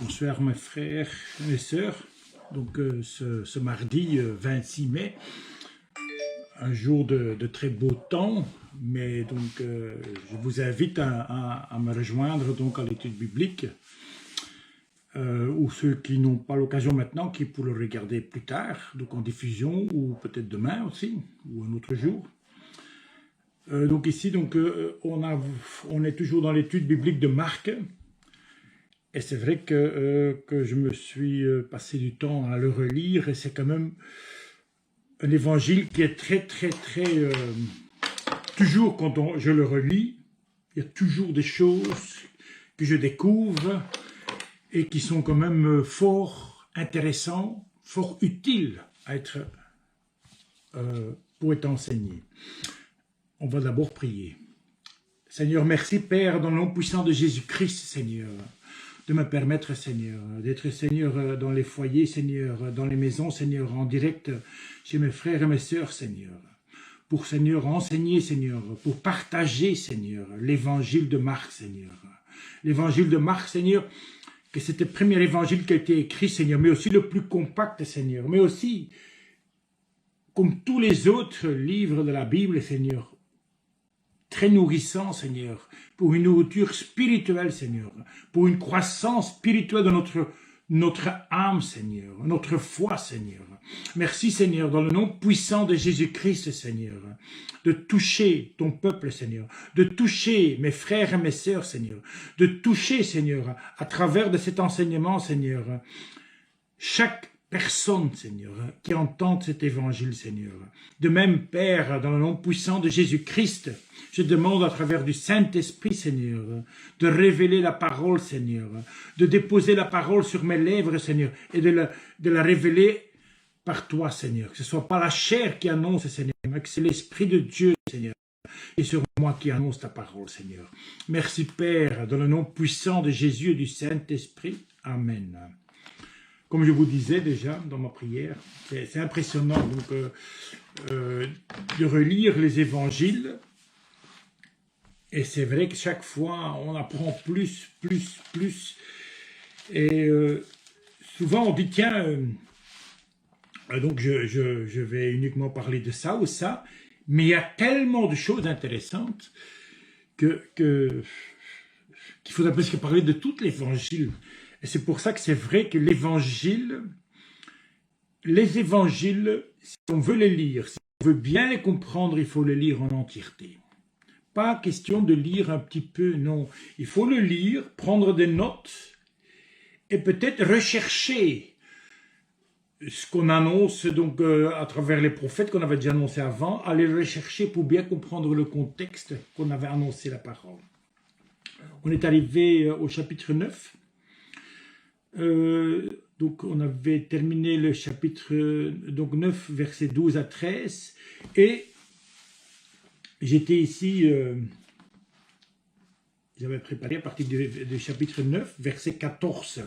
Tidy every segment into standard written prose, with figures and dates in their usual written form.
Bonsoir mes frères, mes sœurs. Donc ce mardi 26 mai, un jour de très beau temps, mais donc je vous invite à me rejoindre donc à l'étude biblique, ou ceux qui n'ont pas l'occasion maintenant, qui pourront le regarder plus tard, donc en diffusion, ou peut-être demain aussi, ou un autre jour. Donc ici, on est toujours dans l'étude biblique de Marc. Et c'est vrai que je me suis passé du temps à le relire, et c'est quand même un évangile qui est très, toujours quand je le relis, il y a toujours des choses que je découvre et qui sont quand même fort intéressantes, fort utiles pour être enseignées. On va d'abord prier. Seigneur, merci Père, dans le nom puissant de Jésus-Christ, Seigneur, de me permettre, Seigneur, d'être, Seigneur, dans les foyers, Seigneur, dans les maisons, Seigneur, en direct chez mes frères et mes sœurs, Seigneur, pour, Seigneur, enseigner, Seigneur, pour partager, Seigneur, l'évangile de Marc, Seigneur. L'évangile de Marc, Seigneur, que c'était le premier évangile qui a été écrit, Seigneur, mais aussi le plus compact, Seigneur, mais aussi, comme tous les autres livres de la Bible, Seigneur, très nourrissant, Seigneur, pour une nourriture spirituelle, Seigneur, pour une croissance spirituelle de notre âme, Seigneur, notre foi, Seigneur. Merci, Seigneur, dans le nom puissant de Jésus-Christ, Seigneur, de toucher ton peuple, Seigneur, de toucher mes frères et mes sœurs, Seigneur, de toucher, Seigneur, à travers de cet enseignement, Seigneur, chaque personne, Seigneur, qui entend cet évangile, Seigneur. De même, Père, dans le nom puissant de Jésus-Christ, je demande à travers du Saint-Esprit, Seigneur, de révéler la parole, Seigneur, de déposer la parole sur mes lèvres, Seigneur, et de la révéler par toi, Seigneur. Que ce ne soit pas la chair qui annonce, Seigneur, mais que c'est l'Esprit de Dieu, Seigneur, et sur moi qui annonce ta parole, Seigneur. Merci, Père, dans le nom puissant de Jésus et du Saint-Esprit. Amen. Comme je vous disais déjà dans ma prière, c'est impressionnant donc, de relire les évangiles. Et c'est vrai que chaque fois, on apprend plus. Et souvent, on dit, tiens, donc je vais uniquement parler de ça ou ça, mais il y a tellement de choses intéressantes qu'il faudrait presque parler de tout l'évangile. Et c'est pour ça que c'est vrai que les évangiles, si on veut les lire, si on veut bien les comprendre, il faut les lire en entièreté. Pas question de lire un petit peu, non. Il faut le lire, prendre des notes et peut-être rechercher ce qu'on annonce donc à travers les prophètes qu'on avait déjà annoncé avant, aller le rechercher pour bien comprendre le contexte qu'on avait annoncé la parole. On est arrivé au chapitre 9. Donc on avait terminé le chapitre 9, versets 12 à 13, et j'étais ici, j'avais préparé à partir du chapitre 9, verset 14.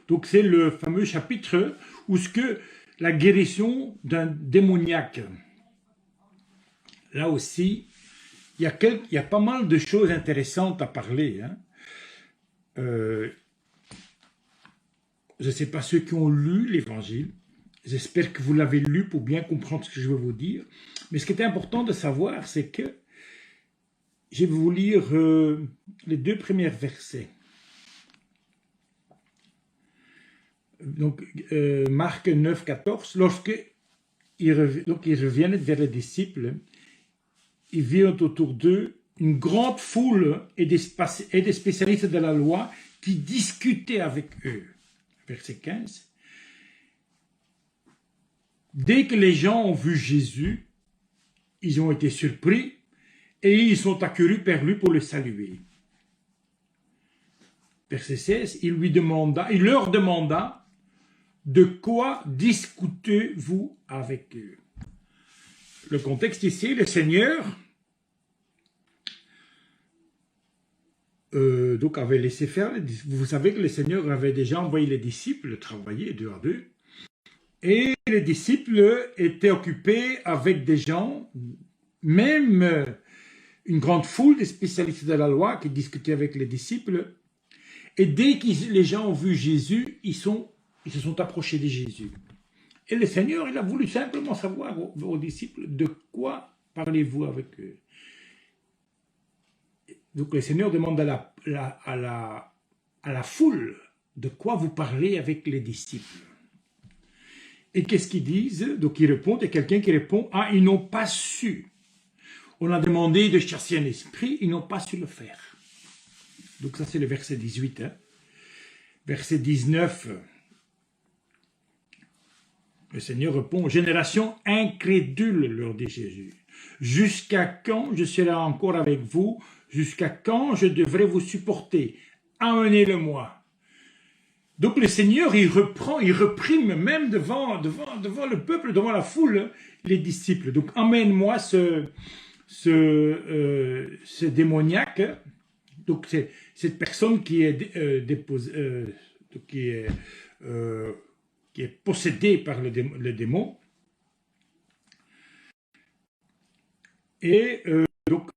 Donc c'est le fameux chapitre où la guérison d'un démoniaque. Là aussi, il y a pas mal de choses intéressantes à parler, hein. Je ne sais pas ceux qui ont lu l'évangile, j'espère que vous l'avez lu pour bien comprendre ce que je veux vous dire, mais ce qui est important de savoir, c'est que je vais vous lire les 2 premiers versets. Donc, Marc 9, 14, lorsqu'ils reviennent vers les disciples, ils virent autour d'eux une grande foule et des spécialistes de la loi qui discutaient avec eux. Verset 15. Dès que les gens ont vu Jésus, ils ont été surpris et ils sont accourus vers lui pour le saluer. Verset 16, il leur demanda, de quoi discutez-vous avec eux? Le contexte ici, le Seigneur donc avait laissé faire, vous savez que le Seigneur avait déjà envoyé les disciples travailler 2 à 2, et les disciples étaient occupés avec des gens, même une grande foule des spécialistes de la loi qui discutaient avec les disciples, Et dès que les gens ont vu Jésus, ils se sont approchés de Jésus. Et le Seigneur, il a voulu simplement savoir aux disciples, de quoi parlez-vous avec eux? Donc le Seigneur demande à la foule, de quoi vous parlez avec les disciples? Et qu'est-ce qu'ils disent? Donc ils répondent, il y a quelqu'un qui répond, ah, ils n'ont pas su. On a demandé de chasser un esprit, ils n'ont pas su le faire. Donc ça c'est le verset 18. Hein. Verset 19, le Seigneur répond, génération incrédule, leur dit Jésus. Jusqu'à quand je serai encore avec vous? Jusqu'à quand je devrais vous supporter? Amenez-le-moi. Donc le Seigneur, il reprime même devant le peuple, devant la foule, les disciples. Donc emmène-moi ce démoniaque. Donc c'est cette personne qui est possédée par le démon. Et donc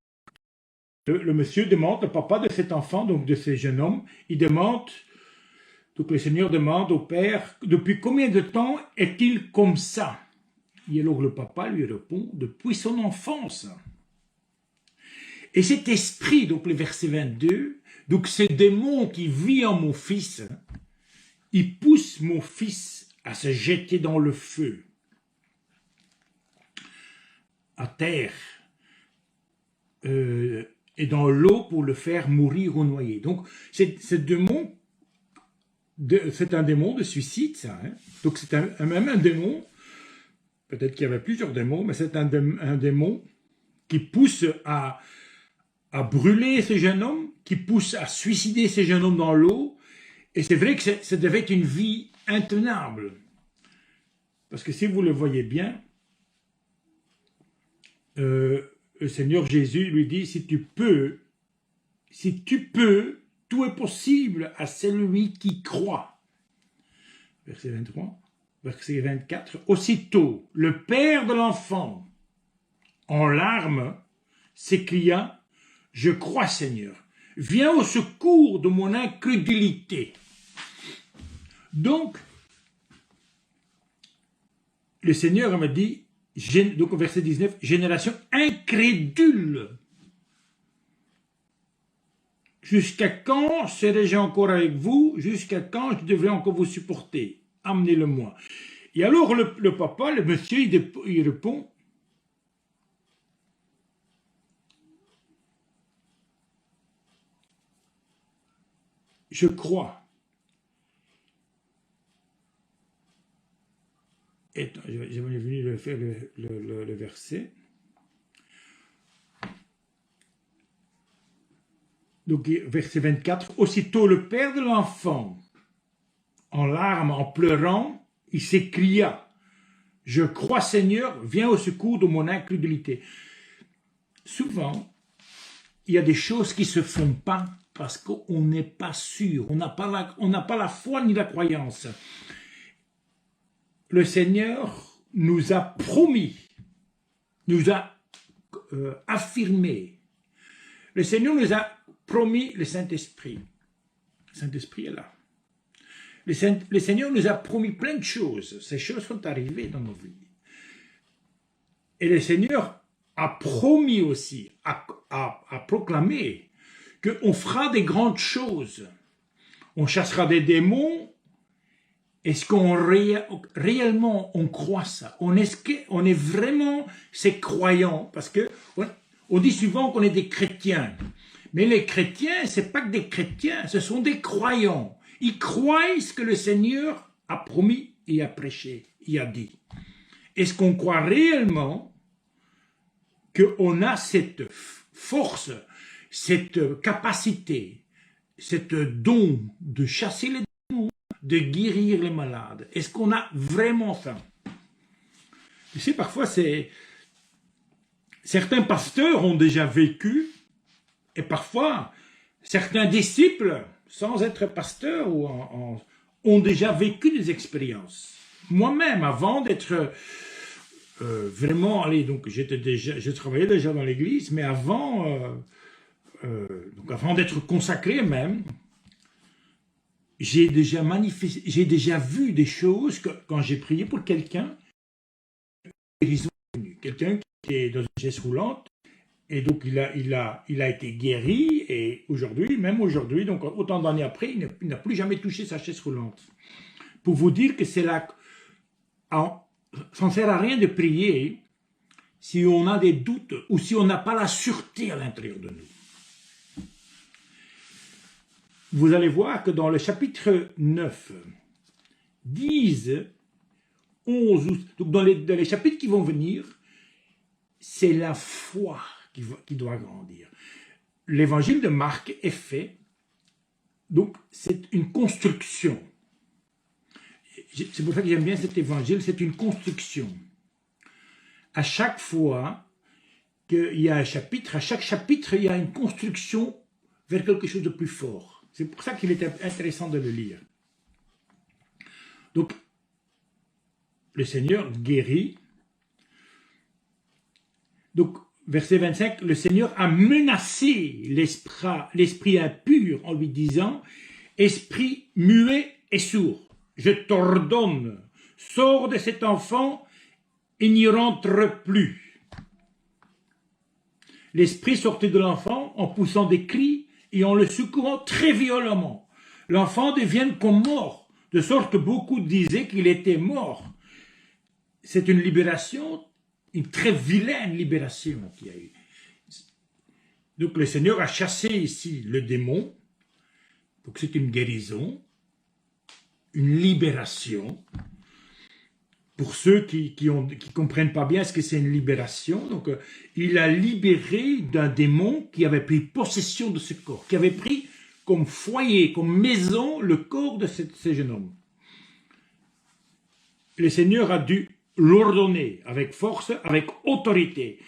le monsieur demande, le papa de cet enfant, donc de ce jeune homme, il demande. Donc le Seigneur demande au Père, depuis combien de temps est-il comme ça? Et alors le papa lui répond, depuis son enfance. Et cet esprit, donc le verset 22, donc ce démon qui vit en mon fils, il pousse mon fils à se jeter dans le feu, à terre, et dans l'eau pour le faire mourir ou noyer. Donc ce démon, c'est un démon de suicide, ça. Hein? Donc c'est même un démon, peut-être qu'il y avait plusieurs démons, mais c'est un démon qui pousse à brûler ce jeune homme, qui pousse à suicider ce jeune homme dans l'eau. Et c'est vrai que ça devait être une vie intenable. Parce que si vous le voyez bien, le Seigneur Jésus lui dit, si tu peux, tout est possible à celui qui croit. Verset 23, verset 24. Aussitôt, le père de l'enfant, en larmes, s'écria, « Je crois, Seigneur, viens au secours de mon incrédulité. » Donc, le Seigneur me dit, donc au verset 19, « Génération incrédule. » Jusqu'à quand serai-je encore avec vous? Jusqu'à quand je devrais encore vous supporter? Amenez-le-moi. Et alors le papa, le monsieur, il répond, je crois. Et je vais venir faire le verset. Donc, verset 24, aussitôt le père de l'enfant, en larmes, en pleurant, il s'écria, « Je crois, Seigneur, viens au secours de mon incrédulité. » Souvent, il y a des choses qui ne se font pas parce qu'on n'est pas sûr, on n'a pas la foi ni la croyance. Le Seigneur nous a promis, nous a affirmé. Le Seigneur nous a promis le Saint-Esprit. Le Saint-Esprit est là. Le Seigneur nous a promis plein de choses. Ces choses sont arrivées dans nos vies. Et le Seigneur a promis aussi, a proclamé qu'on fera des grandes choses. On chassera des démons. Est-ce qu'on réellement on croit ça? On est vraiment ces croyants? Parce que on dit souvent qu'on est des chrétiens. Mais les chrétiens, ce n'est pas que des chrétiens, ce sont des croyants. Ils croient ce que le Seigneur a promis et a prêché, et a dit. Est-ce qu'on croit réellement qu'on a cette force, cette capacité, cette don de chasser les démons, de guérir les malades? Est-ce qu'on a vraiment ça? Tu sais, parfois, certains pasteurs ont déjà vécu. Et parfois, certains disciples, sans être pasteurs, ont déjà vécu des expériences. Moi-même, avant d'être vraiment, donc je travaillais déjà dans l'église, mais avant d'être consacré même, j'ai déjà vu des choses quand j'ai prié pour quelqu'un, quelqu'un qui est dans une chaise roulante, et donc il a été guéri, et aujourd'hui, même aujourd'hui, donc autant d'années après, il n'a plus jamais touché sa chaise roulante. Pour vous dire que c'est là, ça ne sert à rien de prier si on a des doutes ou si on n'a pas la sûreté à l'intérieur de nous. Vous allez voir que dans le chapitre 9, 10, 11, donc dans les chapitres qui vont venir, c'est la foi qui doit grandir. L'évangile de Marc est fait, donc c'est une construction. C'est pour ça que j'aime bien cet évangile, c'est une construction. À chaque fois qu'il y a un chapitre, à chaque chapitre, il y a une construction vers quelque chose de plus fort. C'est pour ça qu'il est intéressant de le lire. Donc, le Seigneur guérit. Donc, verset 25, le Seigneur a menacé l'esprit impur en lui disant « Esprit muet et sourd, je t'ordonne, sors de cet enfant et n'y rentre plus. » L'esprit sortait de l'enfant en poussant des cris et en le secouant très violemment. L'enfant devient comme mort, de sorte que beaucoup disaient qu'il était mort. C'est une libération, une très vilaine libération qu'il y a eu. Donc le Seigneur a chassé ici le démon, donc c'est une guérison, une libération. Pour ceux qui comprennent pas bien ce que c'est une libération, donc il a libéré d'un démon qui avait pris possession de ce corps, qui avait pris comme foyer, comme maison, le corps de ce jeune homme. Le Seigneur a dû l'ordonner avec force, avec autorité.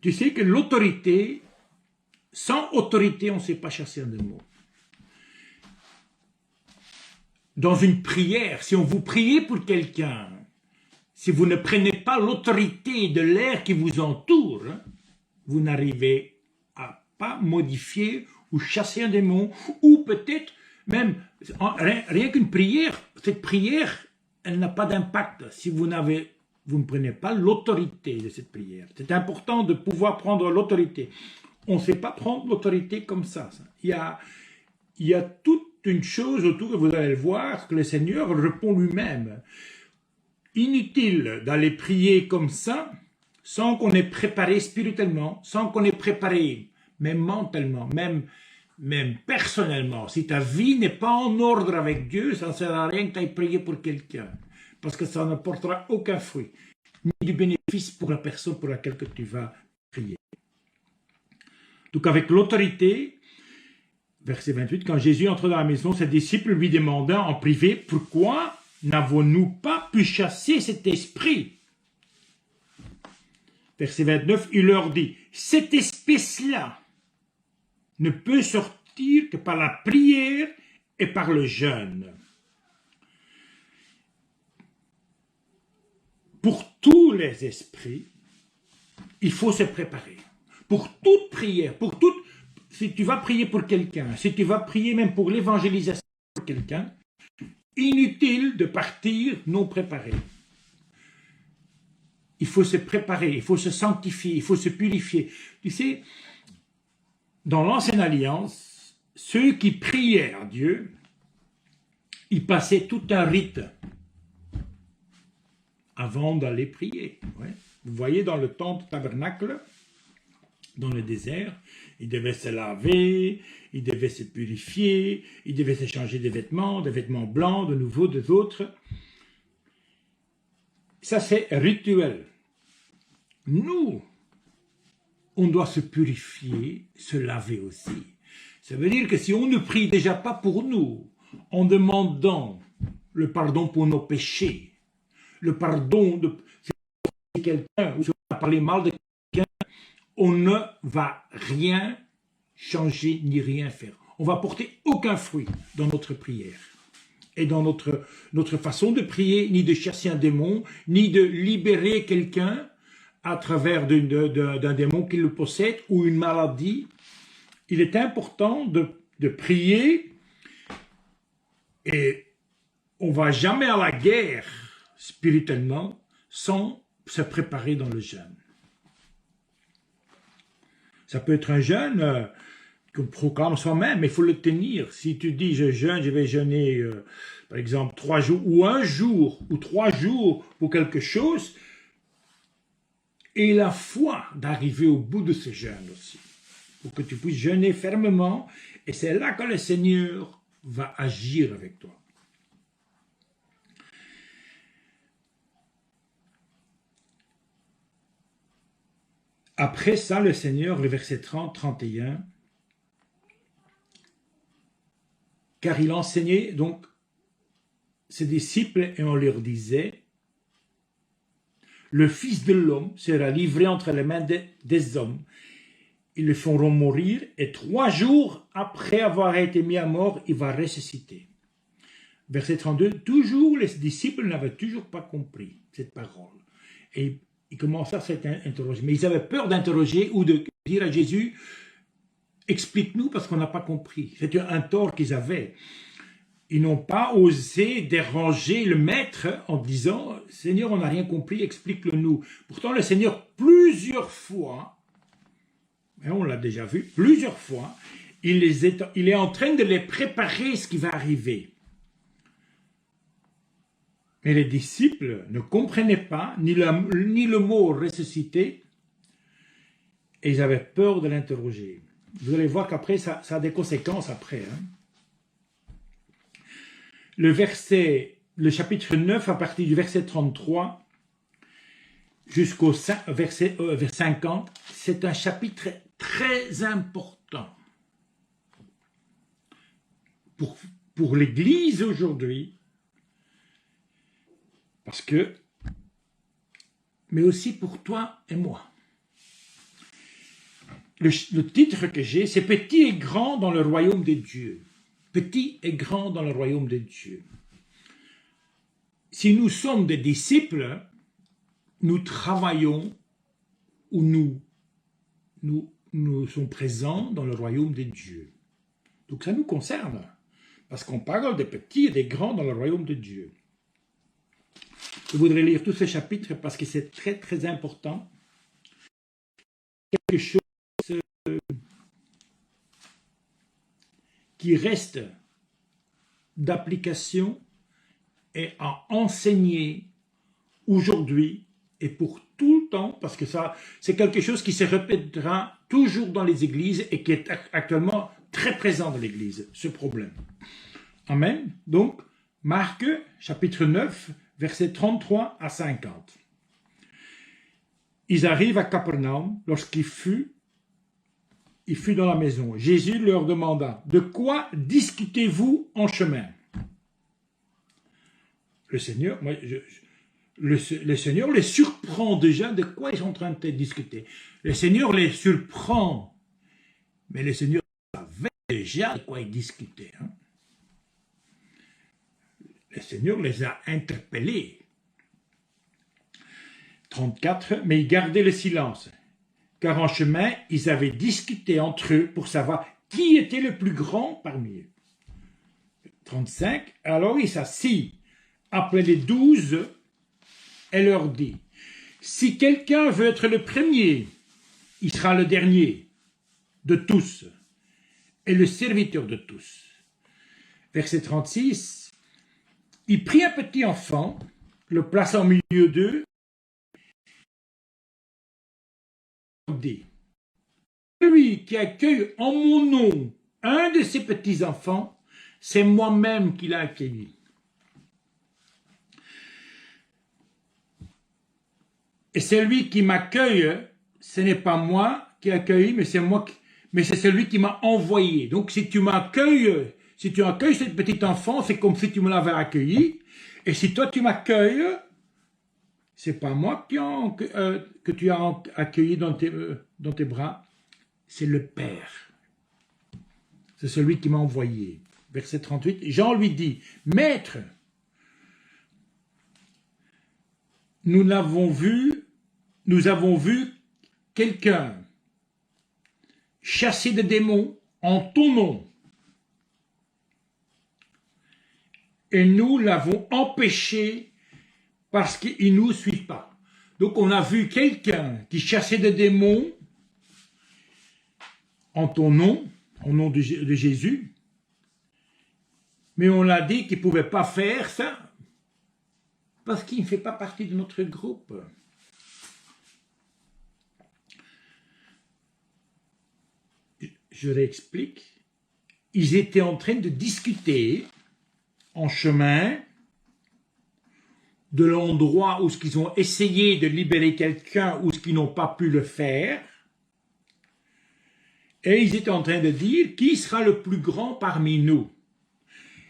Tu sais que l'autorité, sans autorité, on ne sait pas chasser un démon. Dans une prière, si on vous priez pour quelqu'un, si vous ne prenez pas l'autorité de l'air qui vous entoure, vous n'arrivez à pas modifier ou chasser un démon, ou peut-être même, rien qu'une prière, cette prière, elle n'a pas d'impact si vous ne prenez pas l'autorité de cette prière. C'est important de pouvoir prendre l'autorité. On ne sait pas prendre l'autorité comme ça. Il y a toute une chose autour, et vous allez le voir, que le Seigneur répond lui-même. Inutile d'aller prier comme ça, sans qu'on ait préparé spirituellement, sans qu'on ait préparé même mentalement, même personnellement. Si ta vie n'est pas en ordre avec Dieu, ça ne sert à rien que tu ailles prier pour quelqu'un, parce que ça n'apportera aucun fruit, ni du bénéfice pour la personne pour laquelle tu vas prier. Donc avec l'autorité, verset 28, quand Jésus entre dans la maison, ses disciples lui demandant en privé, pourquoi n'avons-nous pas pu chasser cet esprit? Verset 29, il leur dit, cette espèce-là ne peut sortir que par la prière et par le jeûne. Pour tous les esprits, il faut se préparer. Pour toute prière, si tu vas prier pour quelqu'un, si tu vas prier même pour l'évangélisation de quelqu'un, inutile de partir non préparé. Il faut se préparer, il faut se sanctifier, il faut se purifier. Tu sais, dans l'Ancienne Alliance, ceux qui priaient à Dieu, ils passaient tout un rite avant d'aller prier. Ouais. Vous voyez dans le temple tabernacle, dans le désert, ils devaient se laver, ils devaient se purifier, ils devaient s'échanger des vêtements blancs, de nouveau des autres. Ça, c'est rituel. Nous, on doit se purifier, se laver aussi. Ça veut dire que si on ne prie déjà pas pour nous, en demandant le pardon pour nos péchés, le pardon de quelqu'un, ou si on a parlé mal de quelqu'un, on ne va rien changer ni rien faire. On va porter aucun fruit dans notre prière et dans notre façon de prier, ni de chasser un démon, ni de libérer quelqu'un à travers d'un démon qui le possède ou une maladie. Il est important de prier Et on ne va jamais à la guerre spirituellement sans se préparer dans le jeûne. Ça peut être un jeûne qu'on proclame soi-même, mais il faut le tenir. Si tu dis je jeûne, je vais jeûner par exemple 3 jours ou 1 jour ou 3 jours pour quelque chose, et la foi d'arriver au bout de ce jeûne aussi, pour que tu puisses jeûner fermement, et c'est là que le Seigneur va agir avec toi. Après ça, le Seigneur, le verset 30, 31, car il enseignait donc ses disciples et on leur disait, le Fils de l'homme sera livré entre les mains des hommes. Ils le feront mourir et 3 jours après avoir été mis à mort, il va ressusciter. Verset 32, toujours les disciples n'avaient toujours pas compris cette parole. Et ils commençaient à s'interroger. Mais ils avaient peur d'interroger ou de dire à Jésus, explique-nous parce qu'on n'a pas compris. C'était un tort qu'ils avaient. Ils n'ont pas osé déranger le maître en disant, Seigneur, on n'a rien compris, explique-le-nous. Pourtant, le Seigneur, plusieurs fois, et on l'a déjà vu, plusieurs fois, il est en train de les préparer ce qui va arriver. Mais les disciples ne comprenaient pas ni le mot ressuscité, et ils avaient peur de l'interroger. Vous allez voir qu'après, ça a des conséquences après. Le chapitre 9, à partir du verset 33 jusqu'au verset 50, c'est un chapitre très important pour l'Église aujourd'hui, parce que, mais aussi pour toi et moi. Le titre que j'ai, c'est « Petit et grand dans le royaume de Dieu ». Petit et grand dans le royaume de Dieu. Si nous sommes des disciples, nous travaillons ou nous sommes présents dans le royaume de Dieu. Donc ça nous concerne, parce qu'on parle des petits et des grands dans le royaume de Dieu. Je voudrais lire tout ce chapitre parce que c'est très très important. Quelque chose qui reste d'application et à enseigner aujourd'hui et pour tout le temps, parce que ça, c'est quelque chose qui se répétera toujours dans les églises et qui est actuellement très présent dans l'église, ce problème. Amen. Donc, Marc, chapitre 9, versets 33 à 50. Ils arrivent à Capernaum lorsqu'il fut dans la maison. Jésus leur demanda, « De quoi discutez-vous en chemin ?» Le Seigneur, le Seigneur les surprend déjà de quoi ils sont en train de discuter. Le Seigneur les surprend, mais le Seigneur savait déjà de quoi ils discutaient. Le Seigneur les a interpellés. 34, mais ils gardaient le silence, car en chemin, ils avaient discuté entre eux pour savoir qui était le plus grand parmi eux. 35, alors il s'assit, appelait les 12 et leur dit, « Si quelqu'un veut être le premier, il sera le dernier de tous et le serviteur de tous. » Verset 36, il prit un petit enfant, le plaça au milieu d'eux, dit, « Celui qui accueille en mon nom un de ces petits-enfants, c'est moi-même qui l'a accueilli. » Et celui qui m'accueille, ce n'est pas moi qui accueille, mais c'est celui qui m'a envoyé. Donc si tu accueilles ce petit enfant, c'est comme si tu me l'avais accueilli. Et si toi tu m'accueilles, c'est pas moi que tu as accueilli dans tes bras, c'est le Père. C'est celui qui m'a envoyé. Verset 38, Jean lui dit, « Maître, nous avons vu quelqu'un chasser des démons en ton nom. et nous l'avons empêché parce qu'il ne nous suit pas. Donc on a vu quelqu'un qui chassait des démons en ton nom, au nom de Jésus, mais on l'a dit qu'il ne pouvait pas faire ça parce qu'il ne fait pas partie de notre groupe. Je réexplique. Ils étaient en train de discuter en chemin de l'endroit où ils ont essayé de libérer quelqu'un ou qu'ils n'ont pas pu le faire. Et ils étaient en train de dire qui sera le plus grand parmi nous.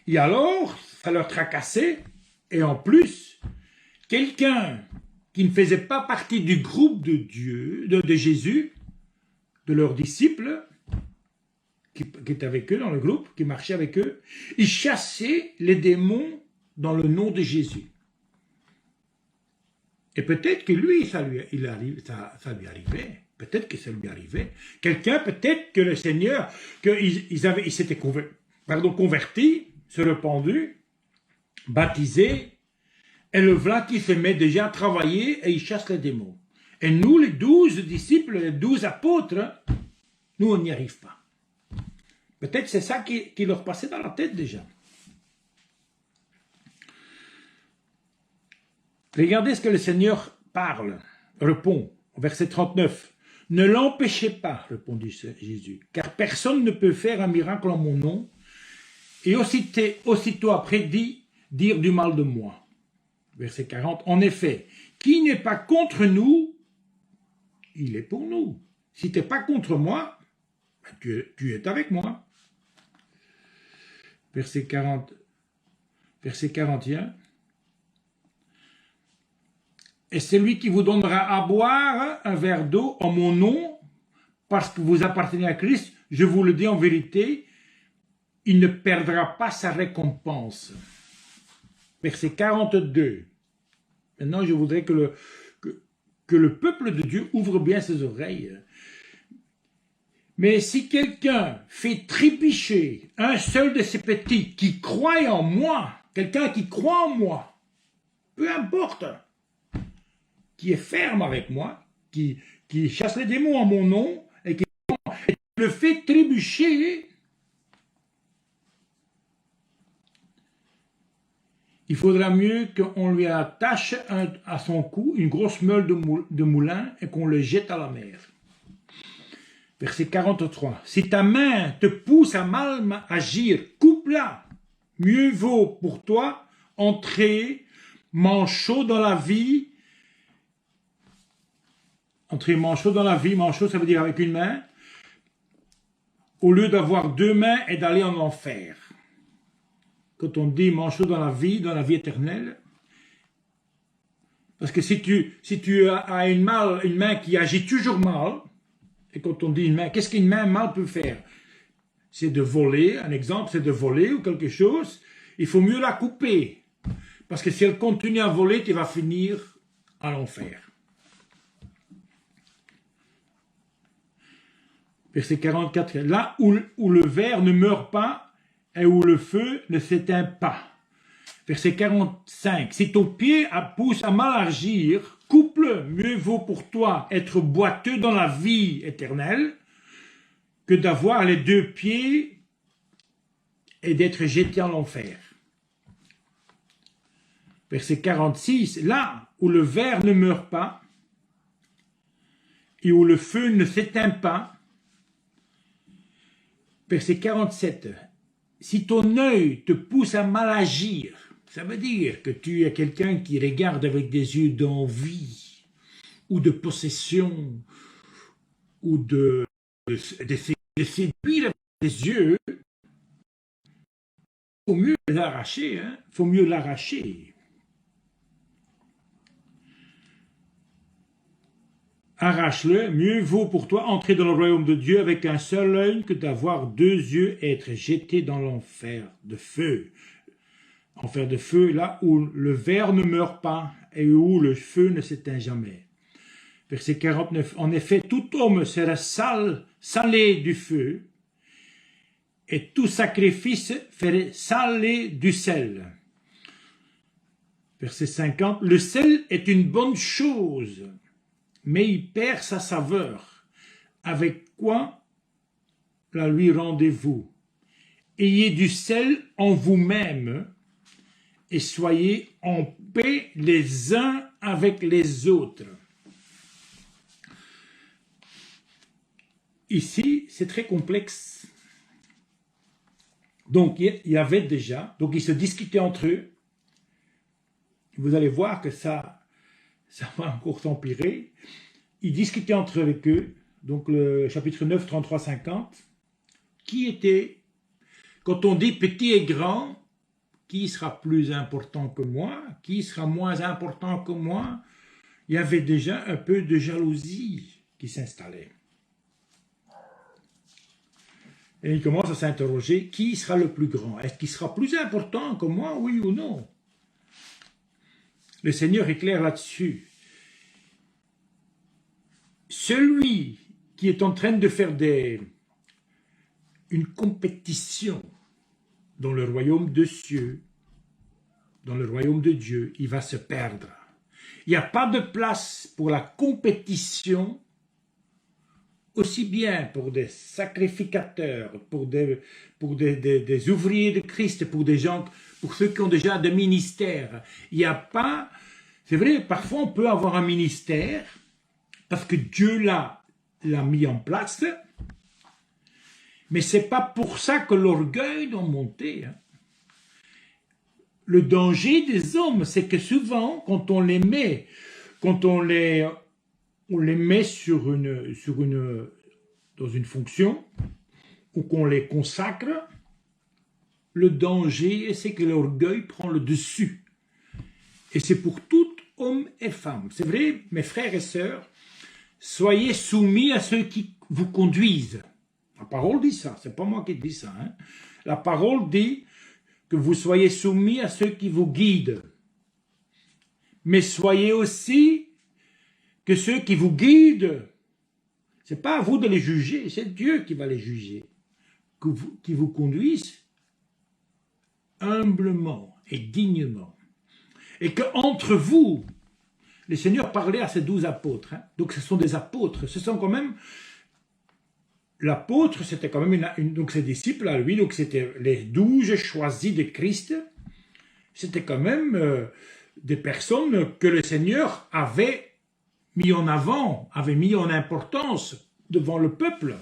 Et alors, ça leur tracassait. Et en plus, quelqu'un qui ne faisait pas partie du groupe de Dieu, de Jésus, de leurs disciples, qui était avec eux dans le groupe, qui marchait avec eux, il chassait les démons dans le nom de Jésus. Et peut-être que lui, ça lui arrivait. Peut-être que ça lui arrivait. Quelqu'un, peut-être que le Seigneur, qu'ils s'étaient convertis, se rependu, baptisés, et le voilà qui se met déjà à travailler et il chasse les démons. Et nous, les 12 disciples, les 12 apôtres, nous, on n'y arrive pas. Peut-être c'est ça qui leur passait dans la tête déjà. Regardez ce que le Seigneur répond, au verset 39. « Ne l'empêchez pas, répondit Jésus, car personne ne peut faire un miracle en mon nom, et aussitôt après dire du mal de moi. » Verset 40. « En effet, qui n'est pas contre nous, il est pour nous. Si tu n'es pas contre moi, tu es avec moi. » Verset 41. « Et celui qui vous donnera à boire un verre d'eau en mon nom, parce que vous appartenez à Christ, je vous le dis en vérité, il ne perdra pas sa récompense. » Verset 42. Maintenant, je voudrais que le peuple de Dieu ouvre bien ses oreilles. « Mais si quelqu'un fait trébucher un seul de ses petits qui croit en moi, quelqu'un qui croit en moi, peu importe, qui est ferme avec moi, qui chasse les démons en mon nom, et qui le fait trébucher, il faudra mieux qu'on lui attache à son cou une grosse meule de moulin et qu'on le jette à la mer. » Verset 43. « Si ta main te pousse à mal agir, coupe-la. Mieux vaut pour toi entrer manchot dans la vie. » Entrer manchot dans la vie, manchot ça veut dire avec une main, au lieu d'avoir deux mains et d'aller en enfer. Quand on dit manchot dans la vie éternelle, parce que si tu as une main qui agit toujours mal, et quand on dit une main, qu'est-ce qu'une main mal peut faire? C'est de voler, un exemple, c'est de voler ou quelque chose, il faut mieux la couper, parce que si elle continue à voler, tu vas finir à l'enfer. Verset 44, là où le ver ne meurt pas et où le feu ne s'éteint pas. Verset 45, si ton pied pousse à mal agir, coupe-le, mieux vaut pour toi être boiteux dans la vie éternelle que d'avoir les deux pieds et d'être jeté en enfer. Verset 46, là où le ver ne meurt pas et où le feu ne s'éteint pas. Verset 47. Si ton œil te pousse à mal agir, ça veut dire que tu es quelqu'un qui regarde avec des yeux d'envie, ou de possession, ou de séduire avec des yeux, il faut mieux l'arracher, hein? Faut mieux l'arracher. Arrache-le, mieux vaut pour toi entrer dans le royaume de Dieu avec un seul œil que d'avoir deux yeux et être jeté dans l'enfer de feu. Enfer de feu, là où le ver ne meurt pas et où le feu ne s'éteint jamais. Verset 49. En effet, tout homme sera salé du feu, et tout sacrifice ferait saler du sel. Verset 50, « Le sel est une bonne chose, mais il perd sa saveur. Avec quoi la lui rendez-vous? Ayez du sel en vous-même et soyez en paix les uns avec les autres. » Ici, c'est très complexe. Donc, il y avait déjà, donc ils se discutaient entre eux. Vous allez voir que ça va encore s'empirer. Ils discutaient entre eux avec eux, donc le chapitre 9, 33, 50, qui était, quand on dit petit et grand, qui sera plus important que moi, qui sera moins important que moi, il y avait déjà un peu de jalousie qui s'installait. Et il commence à s'interroger, qui sera le plus grand? Est-ce qu'il sera plus important que moi, oui ou non? Le Seigneur est clair là-dessus. Celui qui est en train de faire une compétition dans le royaume de cieux, dans le royaume de Dieu, il va se perdre. Il n'y a pas de place pour la compétition, aussi bien pour des sacrificateurs, pour des ouvriers de Christ, pour des gens, pour ceux qui ont déjà des ministères. Il n'y a pas, c'est vrai, parfois on peut avoir un ministère parce que Dieu l'a mis en place, mais c'est pas pour ça que l'orgueil doit monter. Le danger des hommes, c'est que souvent, quand on les met, on les met dans une fonction, ou qu'on les consacre, le danger, c'est que l'orgueil prend le dessus. Et c'est pour tout homme et femme. C'est vrai, mes frères et sœurs, soyez soumis à ceux qui vous conduisent. La parole dit ça, c'est pas moi qui dis ça. La parole dit que vous soyez soumis à ceux qui vous guident. Mais soyez aussi que ceux qui vous guident, c'est pas à vous de les juger, c'est Dieu qui va les juger, qui vous conduisent humblement et dignement. Et qu'entre vous, le Seigneur parlait à ses 12 apôtres, donc ce sont des apôtres, ce sont quand même, l'apôtre c'était quand même donc ses disciples à lui, donc c'était les 12 choisis de Christ, c'était quand même des personnes que le Seigneur avait mis en avant, avait mis en importance devant le peuple.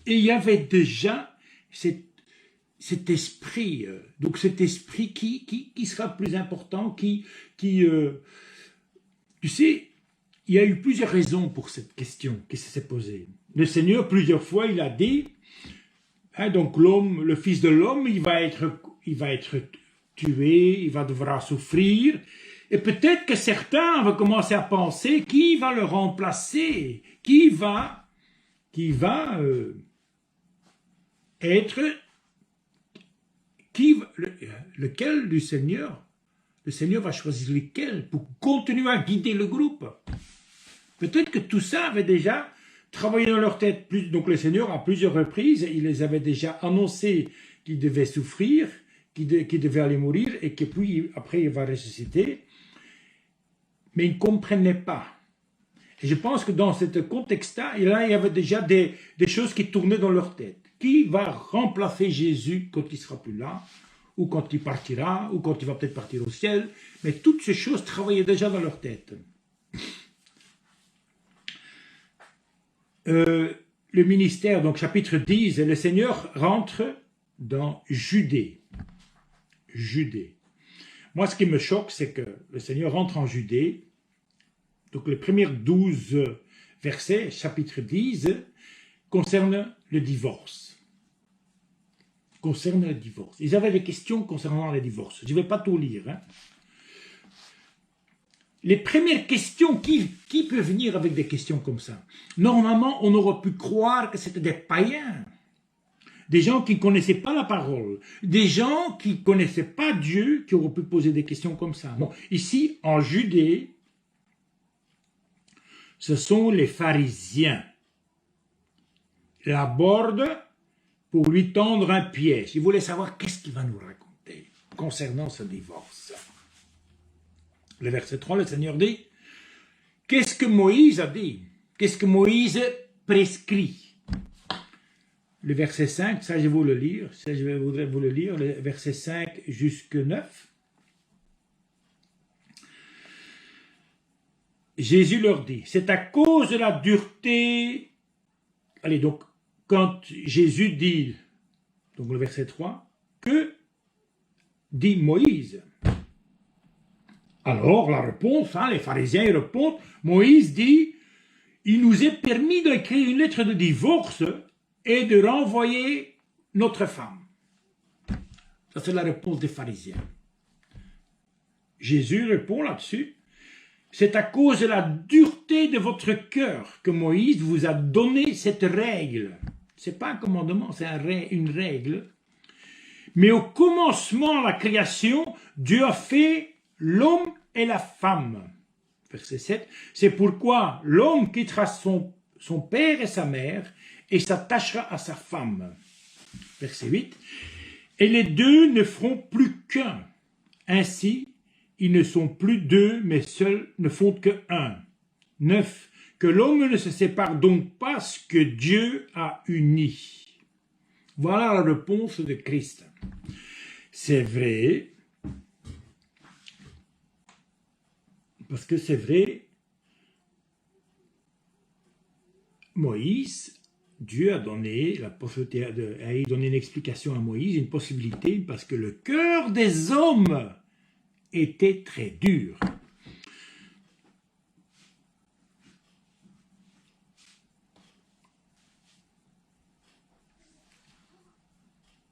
Et il y avait déjà cet esprit, donc cet esprit qui sera plus important, tu sais, il y a eu plusieurs raisons pour cette question qui s'est posée. Le Seigneur, plusieurs fois, il a dit, donc l'homme, le Fils de l'homme, il va être tué, il va devoir souffrir, et peut-être que certains vont commencer à penser qui va le remplacer, lequel du Seigneur, le Seigneur va choisir lequel pour continuer à guider le groupe. Peut-être que tout ça avait déjà travaillé dans leur tête. Donc le Seigneur, à plusieurs reprises, il les avait déjà annoncé qu'ils devaient souffrir, qu'ils devaient aller mourir, et que puis après il va ressusciter. Mais ils ne comprenaient pas. Et je pense que dans ce contexte-là, il y avait déjà des choses qui tournaient dans leur tête. Qui va remplacer Jésus quand il ne sera plus là, ou quand il partira, ou quand il va peut-être partir au ciel. Mais toutes ces choses travaillaient déjà dans leur tête. Le ministère, donc chapitre 10, le Seigneur rentre dans Judée. Moi, ce qui me choque, c'est que le Seigneur rentre en Judée. Donc, les premiers 12 versets, chapitre 10, concernent le divorce. Ils avaient des questions concernant le divorce. Je ne vais pas tout lire. Les premières questions, qui peut venir avec des questions comme ça? Normalement, on aurait pu croire que c'était des païens. Des gens qui ne connaissaient pas la parole, des gens qui ne connaissaient pas Dieu, qui auraient pu poser des questions comme ça. Bon, ici, en Judée, ce sont les pharisiens. Ils l'abordent pour lui tendre un piège. Ils voulaient savoir qu'est-ce qu'il va nous raconter concernant ce divorce. Le verset 3, le Seigneur dit, qu'est-ce que Moïse a dit? Qu'est-ce que Moïse prescrit? Le verset 5, ça je vais vous le lire, ça je voudrais vous le lire, le verset 5 jusqu'à 9. Jésus leur dit, c'est à cause de la dureté... Allez, donc, quand Jésus dit, donc le verset 3, que dit Moïse? Alors, la réponse, les pharisiens ils répondent, Moïse dit, il nous est permis d'écrire une lettre de divorce et de renvoyer notre femme. Ça, c'est la réponse des pharisiens. Jésus répond là-dessus, c'est à cause de la dureté de votre cœur que Moïse vous a donné cette règle. Ce n'est pas un commandement, c'est une règle. Mais au commencement de la création, Dieu a fait l'homme et la femme. Verset 7. C'est pourquoi l'homme quittera son père et sa mère et s'attachera à sa femme. Verset 8. Et les deux ne feront plus qu'un. Ainsi, ils ne sont plus deux, mais seuls ne font que un. 9. Que l'homme ne se sépare donc pas ce que Dieu a uni. Voilà la réponse de Christ. C'est vrai, parce que c'est vrai, Moïse, Dieu a donné la possibilité, a donné une explication à Moïse, une possibilité, parce que le cœur des hommes était très dur.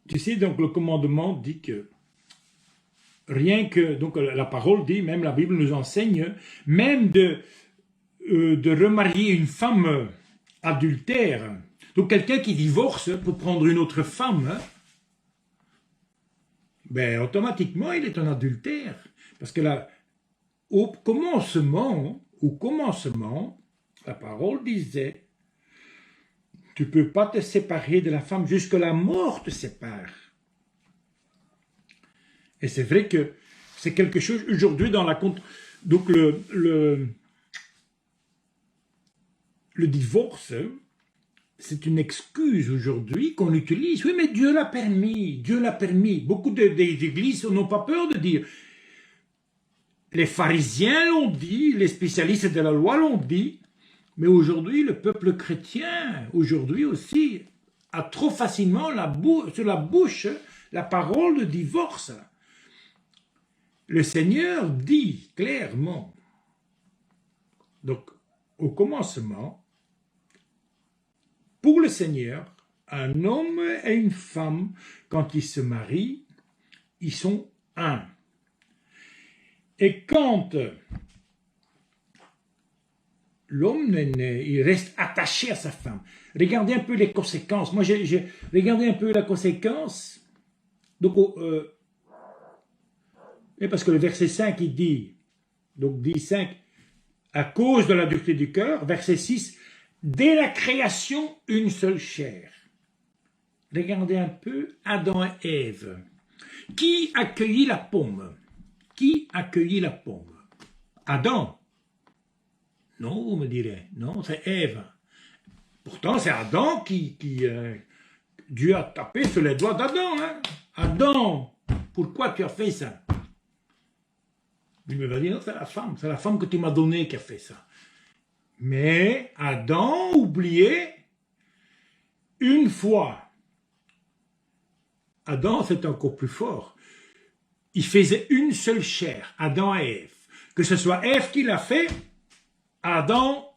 Tu sais, donc le commandement dit que rien que, donc la parole dit, même la Bible nous enseigne, même de remarier une femme adultère, donc quelqu'un qui divorce pour prendre une autre femme, ben automatiquement il est un adultère, parce que là, au commencement, la parole disait, tu ne peux pas te séparer de la femme jusque la mort te sépare. Et c'est vrai que c'est quelque chose aujourd'hui dans la compte. Donc le divorce, c'est une excuse aujourd'hui qu'on utilise. Oui, mais Dieu l'a permis, Dieu l'a permis. Beaucoup d'églises n'ont pas peur de dire. Les pharisiens l'ont dit, les spécialistes de la loi l'ont dit. Mais aujourd'hui, le peuple chrétien, aujourd'hui aussi, a trop facilement sur la bouche la parole de divorce. Le Seigneur dit clairement, donc au commencement, pour le Seigneur, un homme et une femme, quand ils se marient, ils sont un. Et quand l'homme il reste attaché à sa femme. Regardez un peu les conséquences. Moi, j'ai regardé un peu la conséquence. Donc, parce que le verset 5, il dit, donc dit 5, à cause de la dureté du cœur. Verset 6, dès la création, une seule chair. Regardez un peu Adam et Ève. Qui accueillit la pomme? Qui accueillit la pomme? Adam. Non, vous me direz, non, c'est Ève. Pourtant, c'est Adam qui Dieu a tapé sur les doigts d'Adam. Hein? Adam, pourquoi tu as fait ça? Il me va dire, non, c'est la femme que tu m'as donnée qui a fait ça. Mais Adam oubliait une fois. Adam, c'est encore plus fort. Il faisait une seule chair, Adam et Ève. Que ce soit Ève qui l'a fait, Adam,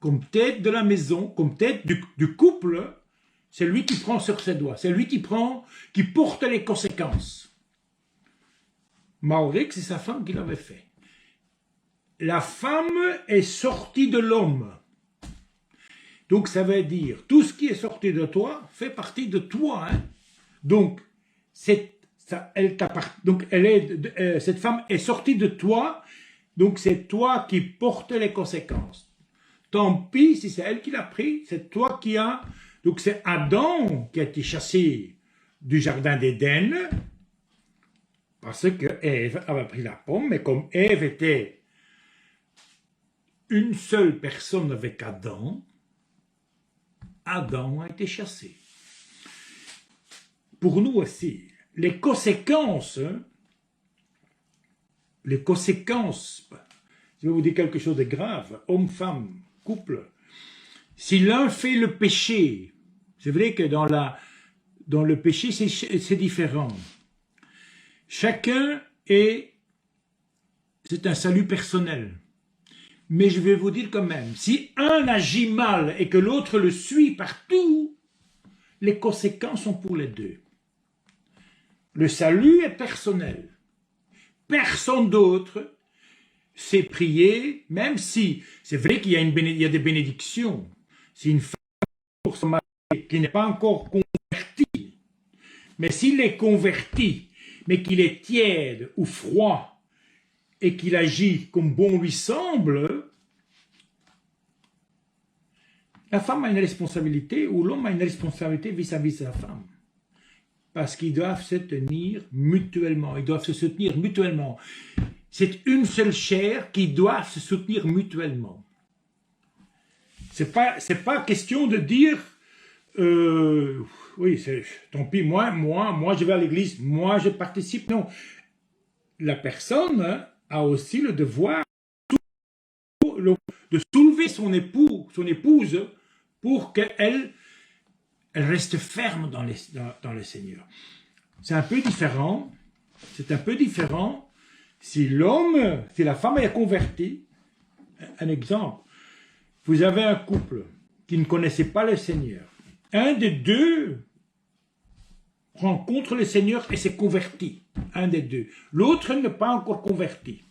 comme tête de la maison, comme tête du couple, c'est lui qui prend sur ses doigts, c'est lui qui porte les conséquences. Malgré que c'est sa femme qui l'avait fait. La femme est sortie de l'homme. Donc ça veut dire, tout ce qui est sorti de toi fait partie de toi. Hein? Donc, cette femme est sortie de toi, donc c'est toi qui portes les conséquences. Tant pis si c'est elle qui l'a pris, c'est toi qui as... Donc c'est Adam qui a été chassé du jardin d'Éden Parce que Ève avait pris la pomme, mais comme Ève était une seule personne avec Adam, Adam a été chassé. Pour nous aussi, les conséquences, je vais vous dire quelque chose de grave, homme, femme, couple, si l'un fait le péché, c'est vrai que dans le péché c'est différent. Chacun c'est un salut personnel. Mais je vais vous dire quand même, si un agit mal et que l'autre le suit partout, les conséquences sont pour les deux. Le salut est personnel. Personne d'autre sait prier, même si c'est vrai qu'il y a des bénédictions. Si une femme pour son mari qui n'est pas encore converti, mais s'il est converti, mais qu'il est tiède ou froid, et qu'il agit comme bon lui semble, la femme a une responsabilité ou l'homme a une responsabilité vis-à-vis de sa femme. Parce qu'ils doivent se tenir mutuellement, ils doivent se soutenir mutuellement. C'est une seule chair qui doit se soutenir mutuellement. C'est pas question de dire oui, tant pis, moi je vais à l'église, moi je participe. Non, la personne a aussi le devoir de soulever son épouse pour qu'elle reste ferme dans le Seigneur. C'est un peu différent si la femme est convertie. Un exemple, vous avez un couple qui ne connaissait pas le Seigneur. Un des deux rencontre le Seigneur et s'est converti. Un des deux. L'autre n'est pas encore converti.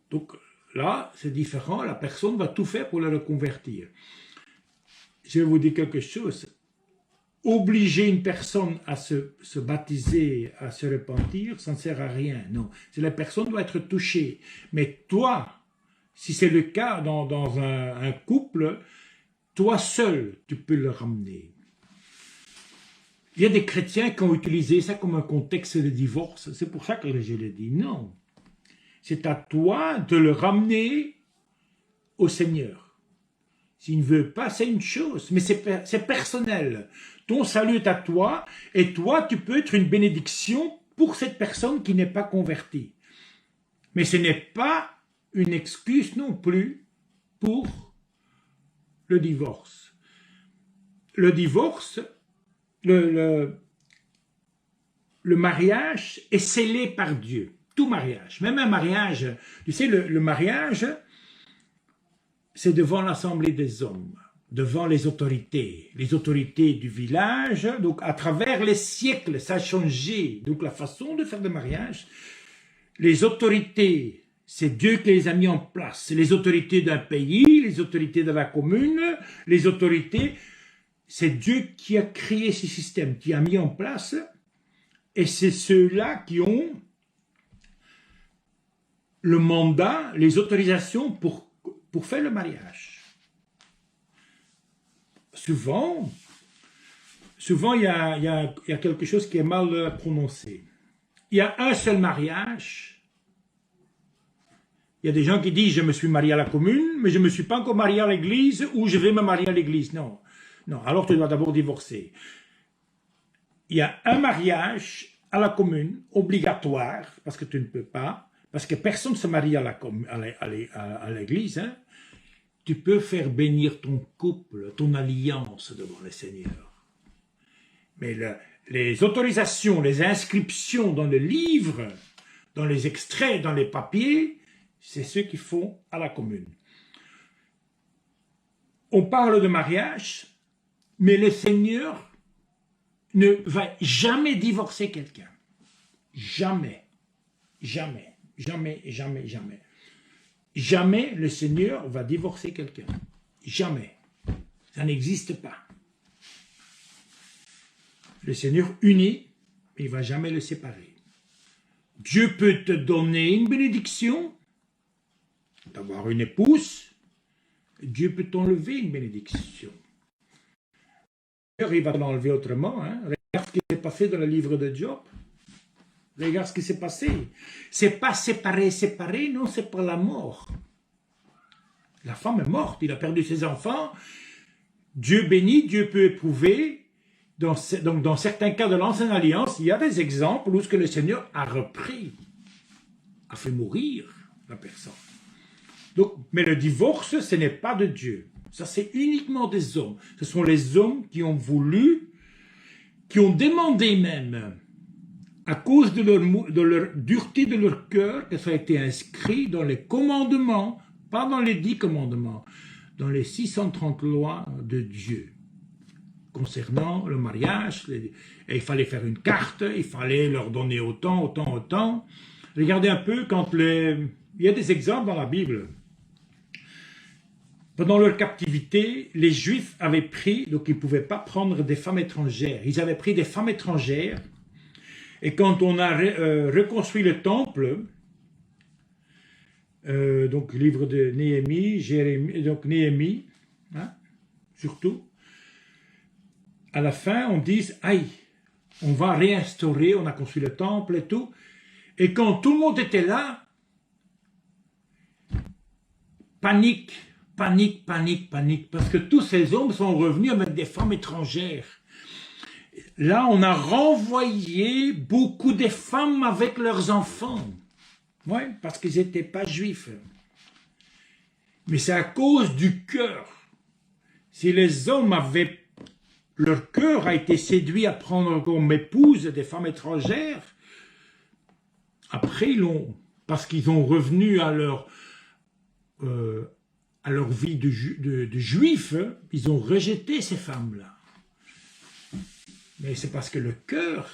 Donc là, c'est différent. La personne va tout faire pour le reconvertir. Je vais vous dire quelque chose. Obliger une personne à se baptiser, à se repentir, ça ne sert à rien. Non, la personne doit être touchée. Mais toi, si c'est le cas dans un couple, toi seul, tu peux le ramener. Il y a des chrétiens qui ont utilisé ça comme un contexte de divorce. C'est pour ça que je l'ai dit. Non. C'est à toi de le ramener au Seigneur. S'il ne veut pas, c'est une chose, mais c'est personnel. Ton salut est à toi, et toi, tu peux être une bénédiction pour cette personne qui n'est pas convertie. Mais ce n'est pas une excuse non plus pour le divorce. Le divorce, le mariage est scellé par Dieu. Tout mariage, même un mariage, tu sais, le mariage, c'est devant l'assemblée des hommes, devant les autorités du village. Donc à travers les siècles, ça a changé. Donc la façon de faire le mariage, les autorités, c'est Dieu qui les a mis en place. C'est les autorités d'un pays, les autorités de la commune, les autorités, c'est Dieu qui a créé ce système, qui a mis en place, et c'est ceux-là qui ont le mandat, les autorisations pour faire le mariage. Souvent, il y a quelque chose qui est mal prononcé. Il y a un seul mariage. Il y a des gens qui disent « je me suis marié à la commune, mais je ne me suis pas encore marié à l'église ou je vais me marier à l'église ». Non, alors tu dois d'abord divorcer. Il y a un mariage à la commune, obligatoire, parce que tu ne peux pas, parce que personne ne se marie à l'église, hein. Tu peux faire bénir ton couple, ton alliance devant le Seigneur. Mais les autorisations, les inscriptions dans le livre, dans les extraits, dans les papiers, c'est ceux qui font à la commune. On parle de mariage, mais le Seigneur ne va jamais divorcer quelqu'un. Jamais. Jamais. Jamais, jamais, jamais. Jamais le Seigneur va divorcer quelqu'un. Jamais. Ça n'existe pas. Le Seigneur unit, mais il ne va jamais le séparer. Dieu peut te donner une bénédiction, d'avoir une épouse. Dieu peut t'enlever une bénédiction. Il va l'enlever autrement. Hein. Regarde ce qui s'est passé dans le livre de Job. Regarde ce qui s'est passé. C'est pas séparé, non, c'est par la mort. La femme est morte, il a perdu ses enfants. Dieu bénit, Dieu peut éprouver. Donc, dans certains cas de l'Ancienne Alliance, il y a des exemples où ce que le Seigneur a repris, a fait mourir la personne. Donc, mais le divorce, ce n'est pas de Dieu. Ça, c'est uniquement des hommes. Ce sont les hommes qui ont voulu, qui ont demandé même, à cause de leur dureté de leur cœur, que ça a été inscrit dans les commandements, pas dans les 10 commandements, dans les 630 lois de Dieu, concernant le mariage. Et il fallait faire une carte, il fallait leur donner autant. Regardez un peu il y a des exemples dans la Bible. Pendant leur captivité, les Juifs avaient pris, donc ils ne pouvaient pas prendre des femmes étrangères. Ils avaient pris des femmes étrangères. Et quand on a reconstruit le temple, donc livre de Néhémie, Néhémie, hein, surtout, à la fin, on dit, aïe, on va réinstaurer, on a construit le temple et tout. Et quand tout le monde était là, panique, parce que tous ces hommes sont revenus avec des femmes étrangères. Là, on a renvoyé beaucoup de femmes avec leurs enfants. Oui, parce qu'ils n'étaient pas juifs. Mais c'est à cause du cœur. Si les hommes leur cœur a été séduit à prendre comme épouse des femmes étrangères, après, parce qu'ils ont revenu à leur vie de juifs, ils ont rejeté ces femmes-là. Mais c'est parce que le cœur,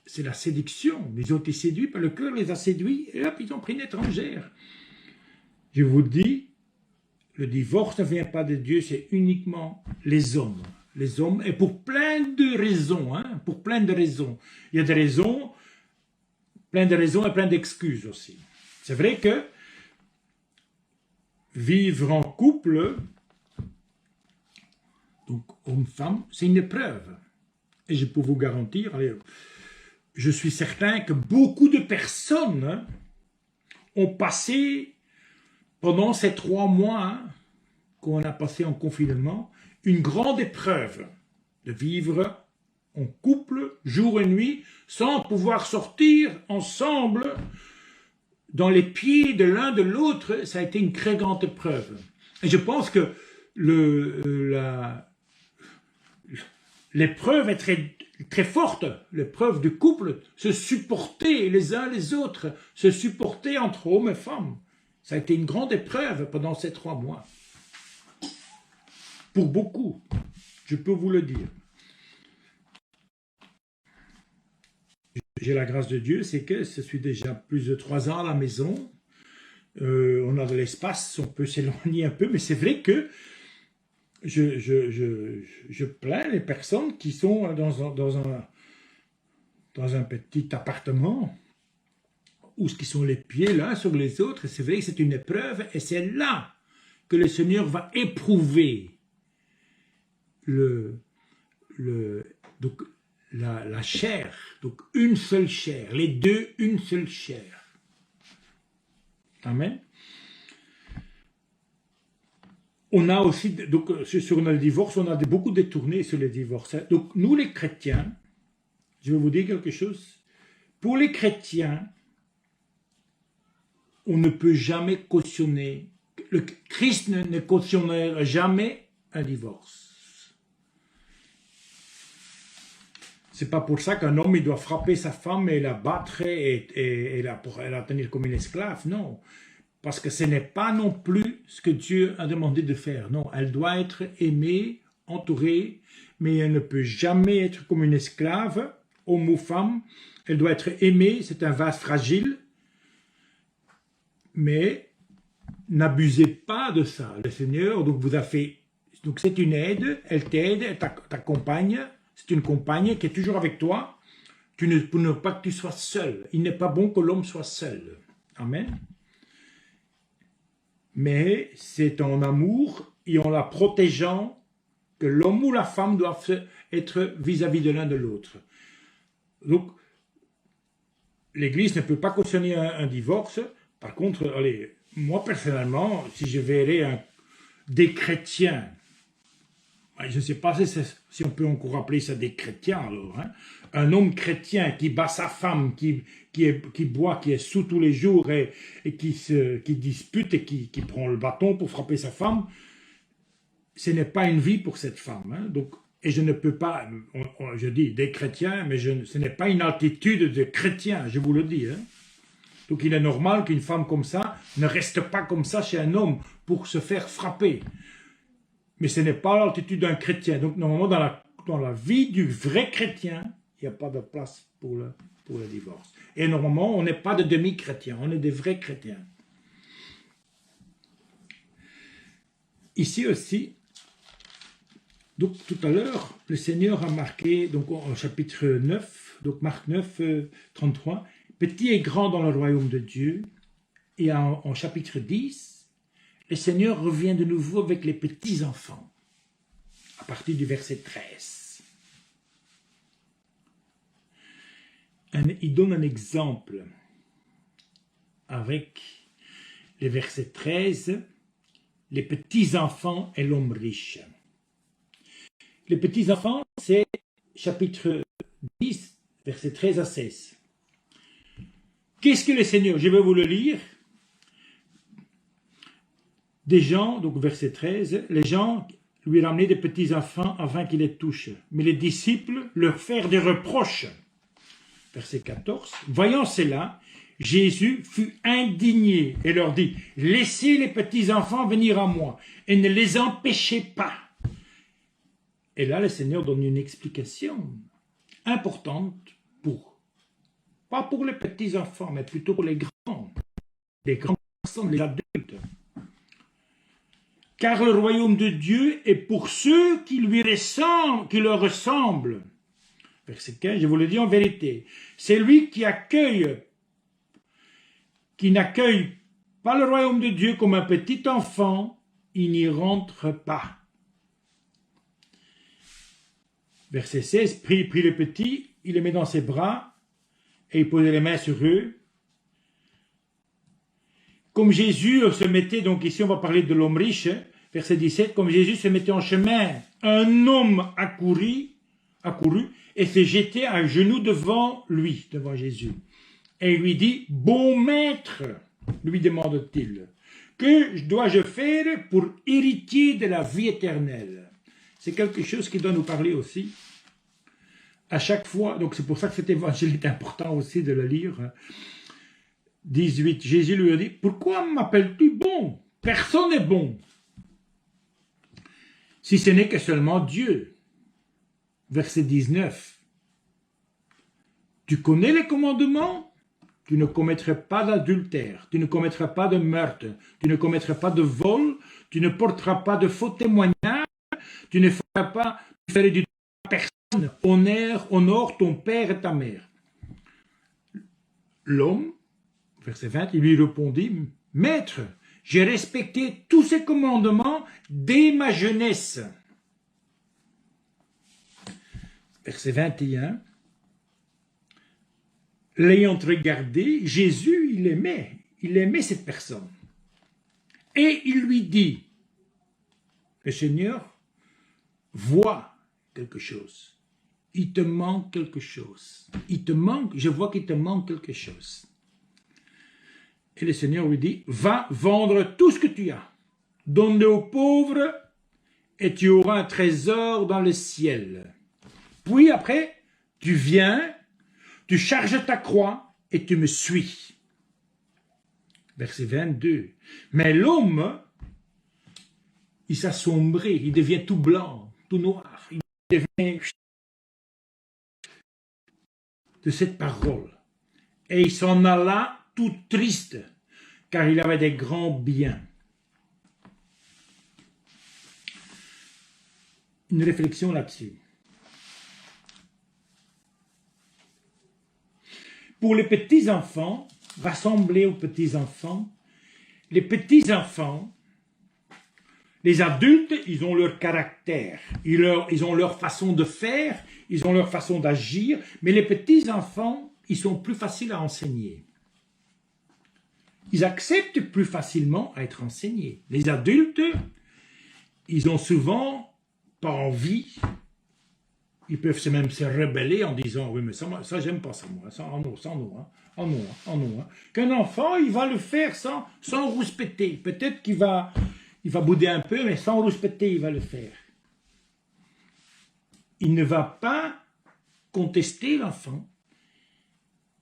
c'est la séduction. Ils ont été séduits par le cœur, les a séduits, et hop, ils ont pris une étrangère. Je vous dis, le divorce ne vient pas de Dieu, c'est uniquement les hommes. Les hommes, et pour plein de raisons, hein, pour plein de raisons. Il y a des raisons, plein de raisons et plein d'excuses aussi. C'est vrai que vivre en couple, donc homme-femme, c'est une épreuve. Et je peux vous garantir, je suis certain que beaucoup de personnes ont passé, pendant ces 3 mois qu'on a passé en confinement, une grande épreuve de vivre en couple, jour et nuit, sans pouvoir sortir ensemble dans les pieds de l'un de l'autre. Ça a été une très grande épreuve. Et je pense que l'épreuve est très, très forte, l'épreuve du couple, se supporter les uns les autres, se supporter entre hommes et femmes. Ça a été une grande épreuve pendant ces 3 mois. Pour beaucoup, je peux vous le dire. J'ai la grâce de Dieu, c'est que je suis déjà plus de 3 ans à la maison. On a de l'espace, on peut s'éloigner un peu, mais c'est vrai que je plains les personnes qui sont dans un petit appartement où qui sont les pieds l'un sur les autres. C'est vrai que c'est une épreuve et c'est là que le Seigneur va éprouver donc la chair, donc une seule chair, les deux, une seule chair. Amen. On a aussi, donc sur le divorce, on a beaucoup détourné sur le divorce. Donc nous les chrétiens, je vais vous dire quelque chose, pour les chrétiens, on ne peut jamais cautionner, le Christ ne cautionnera jamais un divorce. C'est pas pour ça qu'un homme il doit frapper sa femme et la battre et la tenir comme une esclave, non. Parce que ce n'est pas non plus ce que Dieu a demandé de faire. Non, elle doit être aimée, entourée, mais elle ne peut jamais être comme une esclave, homme ou femme. Elle doit être aimée, c'est un vase fragile. Mais n'abusez pas de ça. Le Seigneur donc vous a fait... Donc c'est une aide, elle t'aide, elle t'accompagne. C'est une compagne qui est toujours avec toi. Pour ne pas que tu sois seul. Il n'est pas bon que l'homme soit seul. Amen. Mais c'est en amour et en la protégeant que l'homme ou la femme doivent être vis-à-vis de l'un de l'autre. Donc, l'Église ne peut pas cautionner un divorce. Par contre, allez, moi personnellement, si je verrais des chrétiens, je ne sais pas si on peut encore appeler ça des chrétiens alors, hein, un homme chrétien qui bat sa femme, qui boit, qui est sous tous les jours et qui dispute et qui prend le bâton pour frapper sa femme, ce n'est pas une vie pour cette femme. Hein, donc, et je ne peux pas, je dis des chrétiens, mais ce n'est pas une altitude de chrétien, je vous le dis. Hein. Donc il est normal qu'une femme comme ça ne reste pas comme ça chez un homme pour se faire frapper. Mais ce n'est pas l'altitude d'un chrétien. Donc normalement dans la vie du vrai chrétien, il n'y a pas de place pour le divorce. Et normalement, on n'est pas de demi-chrétiens, on est des vrais chrétiens. Ici aussi, donc tout à l'heure, le Seigneur a marqué, donc en chapitre 9, donc Marc 9, 33, « Petit et grand dans le royaume de Dieu ». Et en chapitre 10, le Seigneur revient de nouveau avec les petits-enfants, à partir du verset 13. Il donne un exemple avec les versets 13, les petits-enfants et l'homme riche. Les petits-enfants, c'est chapitre 10, versets 13 à 16. Qu'est-ce que le Seigneur, je vais vous le lire, des gens, donc verset 13, les gens lui ramenaient des petits-enfants afin qu'il les touche, mais les disciples leur firent des reproches. Verset 14, voyant cela, Jésus fut indigné et leur dit, laissez les petits-enfants venir à moi et ne les empêchez pas. Et là, le Seigneur donne une explication importante pas pour les petits-enfants, mais plutôt pour les grands personnes, les adultes. Car le royaume de Dieu est pour ceux qui leur ressemblent. Verset 15, je vous le dis en vérité, c'est lui qui n'accueille pas le royaume de Dieu comme un petit enfant, il n'y rentre pas. Verset 16, prit les petits, il les met dans ses bras, et il posait les mains sur eux. Comme Jésus se mettait, donc ici on va parler de l'homme riche, verset 17, comme Jésus se mettait en chemin, un homme accourut et se jetait à genoux devant Jésus. Et il lui dit, bon maître, lui demande-t-il, que dois-je faire pour hériter de la vie éternelle? C'est quelque chose qui doit nous parler aussi. À chaque fois, donc c'est pour ça que cet évangile est important aussi de le lire. 18, Jésus lui a dit, pourquoi m'appelles-tu bon? Personne n'est bon, si ce n'est que seulement Dieu. Verset 19, tu connais les commandements? Tu ne commettras pas d'adultère, tu ne commettras pas de meurtre, tu ne commettras pas de vol, tu ne porteras pas de faux témoignages, tu ne feras pas faire du à personne, honore ton père et ta mère. L'homme, verset 20, il lui répondit, maître, j'ai respecté tous ces commandements dès ma jeunesse. Verset 21, l'ayant regardé, Jésus, il aimait cette personne. Et il lui dit, le Seigneur voit quelque chose. Il te manque quelque chose. Je vois qu'il te manque quelque chose. Et le Seigneur lui dit, va vendre tout ce que tu as, donne-le aux pauvres, et tu auras un trésor dans le ciel. Puis après, tu viens, tu charges ta croix, et tu me suis. Verset 22. Mais l'homme, il s'assombrit, il devient tout blanc, tout noir. Il devient de cette parole. Et il s'en alla tout triste, car il avait des grands biens. Une réflexion là-dessus. Pour les petits-enfants, rassemblés aux petits-enfants, les petits-enfants, les adultes, ils ont leur caractère, ils ont leur façon de faire, ils ont leur façon d'agir, mais les petits-enfants, ils sont plus faciles à enseigner. Ils acceptent plus facilement à être enseignés. Les adultes, ils ont souvent pas envie. Ils peuvent même se rebeller en disant « Oui, mais ça j'aime pas ça, moi. Ça, non, hein. » Qu'un enfant, il va le faire sans rouspéter. Peut-être qu'il va bouder un peu, mais sans rouspéter, il va le faire. Il ne va pas contester l'enfant,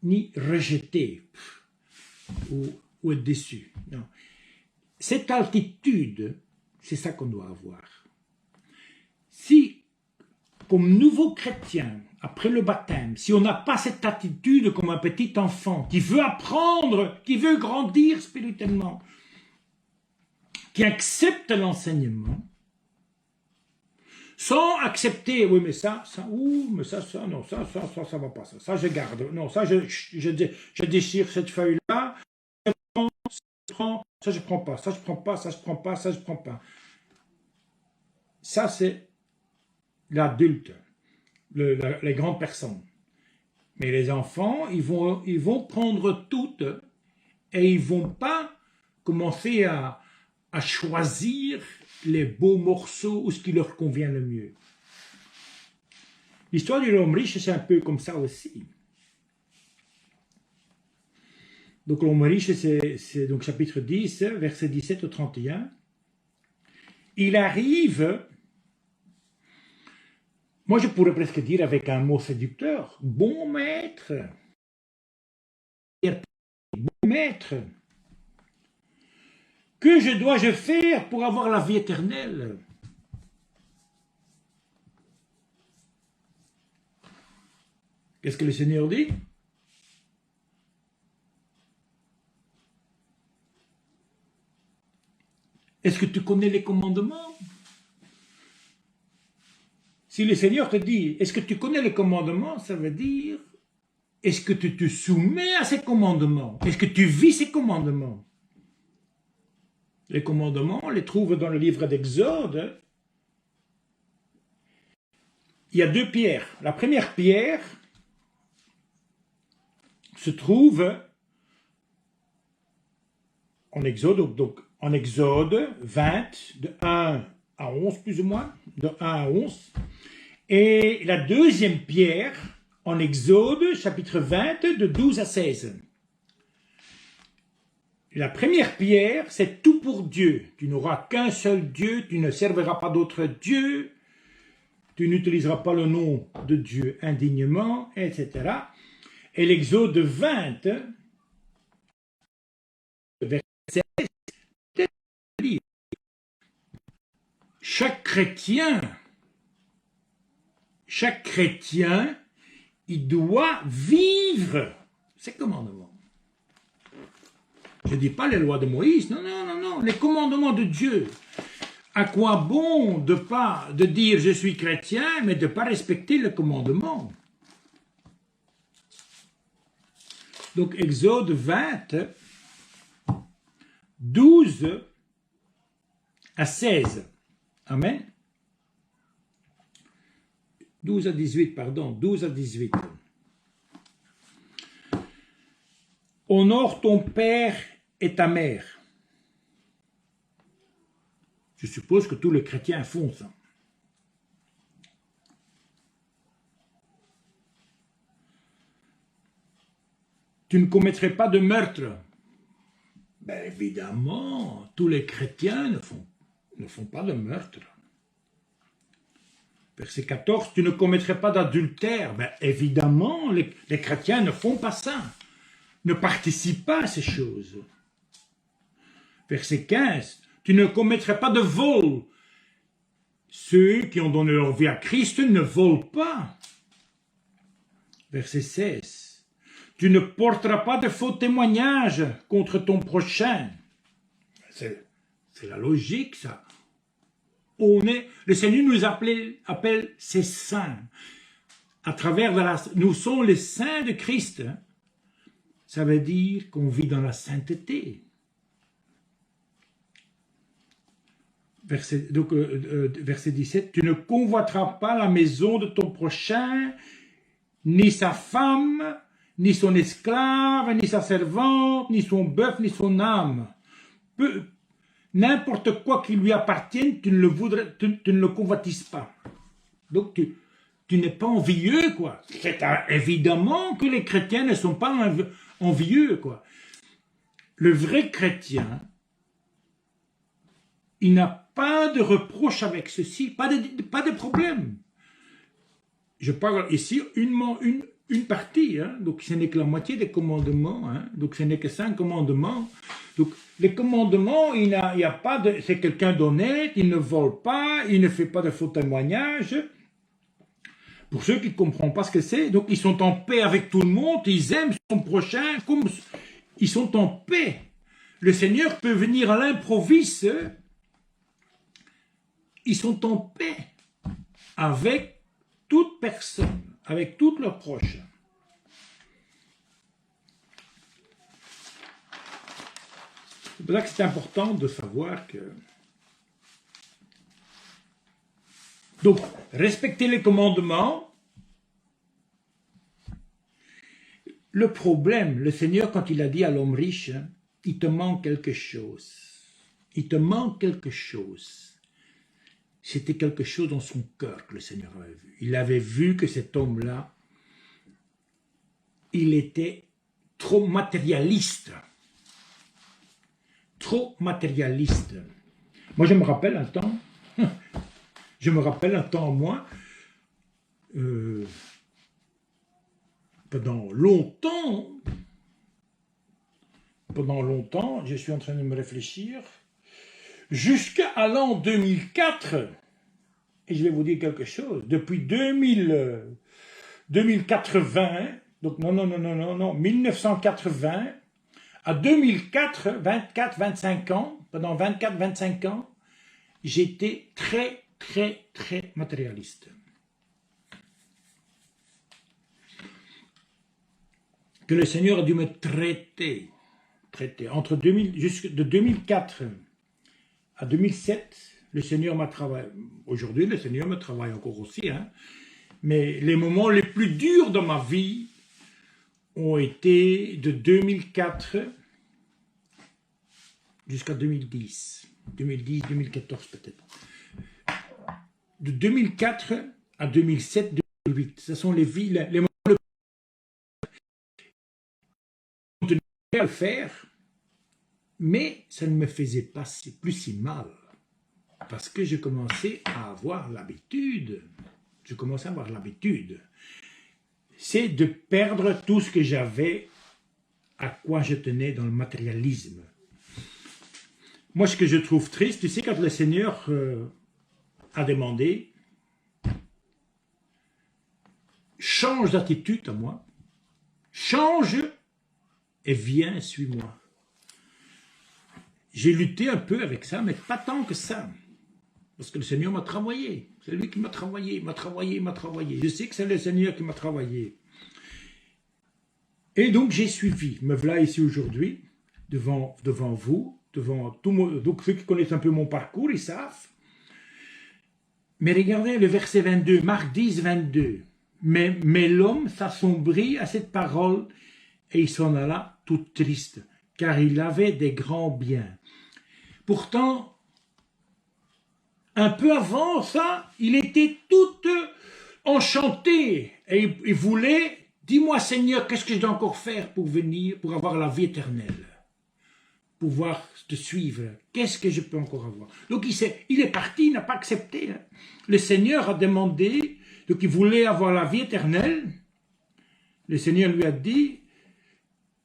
ni rejeter ou être déçu. Non. Cette altitude, c'est ça qu'on doit avoir. Si, comme nouveau chrétien, après le baptême, si on n'a pas cette attitude comme un petit enfant qui veut apprendre, qui veut grandir spirituellement, qui accepte l'enseignement, sans accepter, oui mais ça va pas, ça je garde, non, ça je déchire cette feuille-là, ça je prends pas, ça je prends pas, ça je prends pas, ça je prends pas. Ça c'est l'adulte, les grandes personnes. Mais les enfants, ils vont prendre toutes et ils vont pas commencer à choisir les beaux morceaux ou ce qui leur convient le mieux. L'histoire de l'homme riche, c'est un peu comme ça aussi. Donc l'homme riche, c'est donc chapitre 10, verset 17 au 31. Il arrive, moi je pourrais presque dire avec un mot séducteur, « Bon maître, bon maître, que dois-je faire pour avoir la vie éternelle ?» Qu'est-ce que le Seigneur dit? Est-ce que tu connais les commandements? Si le Seigneur te dit, est-ce que tu connais les commandements, ça veut dire, est-ce que tu te soumets à ces commandements? Est-ce que tu vis ces commandements? Les commandements, on les trouve dans le livre d'Exode. Il y a deux pierres. La première pierre se trouve en Exode, donc en Exode 20, de 1 à 11 plus ou moins, de 1 à 11. Et la deuxième pierre en Exode, chapitre 20, de 12 à 16. La première pierre, c'est tout pour Dieu. Tu n'auras qu'un seul Dieu, tu ne serviras pas d'autre Dieu, tu n'utiliseras pas le nom de Dieu indignement, etc. Et l'Exode 20, verset 16, chaque chrétien, il doit vivre ces commandements. Je ne dis pas les lois de Moïse, non, les commandements de Dieu. À quoi bon de dire je suis chrétien, mais de ne pas respecter le commandement? Donc Exode 20, 12 à 16. Amen. 12 à 18. Honore ton père et ta mère. Je suppose que tous les chrétiens font ça. Tu ne commettrais pas de meurtre. Ben évidemment, tous les chrétiens ne font pas de meurtre. Verset 14, tu ne commettrais pas d'adultère. Ben évidemment, les chrétiens ne font pas ça. Ne participent pas à ces choses. Verset 15, tu ne commettrais pas de vol. Ceux qui ont donné leur vie à Christ ne volent pas. Verset 16, tu ne porteras pas de faux témoignages contre ton prochain. C'est la logique, ça. Le Seigneur nous appelle ses saints. À travers nous sommes les saints de Christ. Ça veut dire qu'on vit dans la sainteté. Verset 17, tu ne convoiteras pas la maison de ton prochain, ni sa femme, ni son esclave, ni sa servante, ni son bœuf, ni son âme. N'importe quoi qui lui appartienne, tu ne le convoitises pas. Donc tu n'es pas envieux, quoi. C'est évidemment que les chrétiens ne sont pas envieux, quoi. Le vrai chrétien, il n'a pas de reproche avec ceci, pas de problème. Je parle ici une partie, hein, donc ce n'est que la moitié des commandements, hein, donc ce n'est que 5 commandements. Donc les commandements, il n'y a pas de... C'est quelqu'un d'honnête, il ne vole pas, il ne fait pas de faux témoignages. Pour ceux qui ne comprennent pas ce que c'est, donc ils sont en paix avec tout le monde, ils aiment son prochain, comme ils sont en paix. Le Seigneur peut venir à l'improviste, ils sont en paix avec toute personne, avec tous leurs proches. C'est pour ça que c'est important de savoir que... Donc, respecter les commandements. Le problème, le Seigneur, quand il a dit à l'homme riche, hein, il te manque quelque chose. Il te manque quelque chose. C'était quelque chose dans son cœur que le Seigneur avait vu. Il avait vu que cet homme-là, il était trop matérialiste. Trop matérialiste. Moi, je me rappelle un temps... moi, pendant longtemps, je suis en train de me réfléchir, jusqu'à l'an 2004, et je vais vous dire quelque chose, depuis 2080, donc non, 1980 à 2004, 24-25 ans, pendant 24-25 ans, j'étais très matérialiste. Que le Seigneur a dû me traiter. Entre de 2004 à 2007, le Seigneur m'a travaillé. Aujourd'hui, le Seigneur me travaille encore aussi. Hein, mais les moments les plus durs de ma vie ont été de 2004 jusqu'à 2010. 2014 peut-être. De 2004 à 2007-2008. Ce sont les moments le plus à le faire, mais ça ne me faisait pas plus si mal. Parce que je commençais à avoir l'habitude. C'est de perdre tout ce que j'avais, à quoi je tenais dans le matérialisme. Moi, ce que je trouve triste, tu sais, quand le Seigneur a demandé, change d'attitude à moi, change et viens, suis-moi. J'ai lutté un peu avec ça, mais pas tant que ça, parce que le Seigneur m'a travaillé, c'est lui qui m'a travaillé, je sais que c'est le Seigneur qui m'a travaillé. Et donc j'ai suivi, me voilà ici aujourd'hui, devant vous, devant tout le monde, donc ceux qui connaissent un peu mon parcours, ils savent. Mais regardez le verset 22, Marc 10, 22. Mais l'homme s'assombrit à cette parole et il s'en alla tout triste, car il avait des grands biens. Pourtant, un peu avant ça, il était tout enchanté et il voulait, dis-moi Seigneur, qu'est-ce que je dois encore faire pour venir, pour avoir la vie éternelle? Pouvoir te suivre, qu'est-ce que je peux encore avoir? Donc il est parti, il n'a pas accepté. Hein. Le Seigneur a demandé, donc il voulait avoir la vie éternelle. Le Seigneur lui a dit,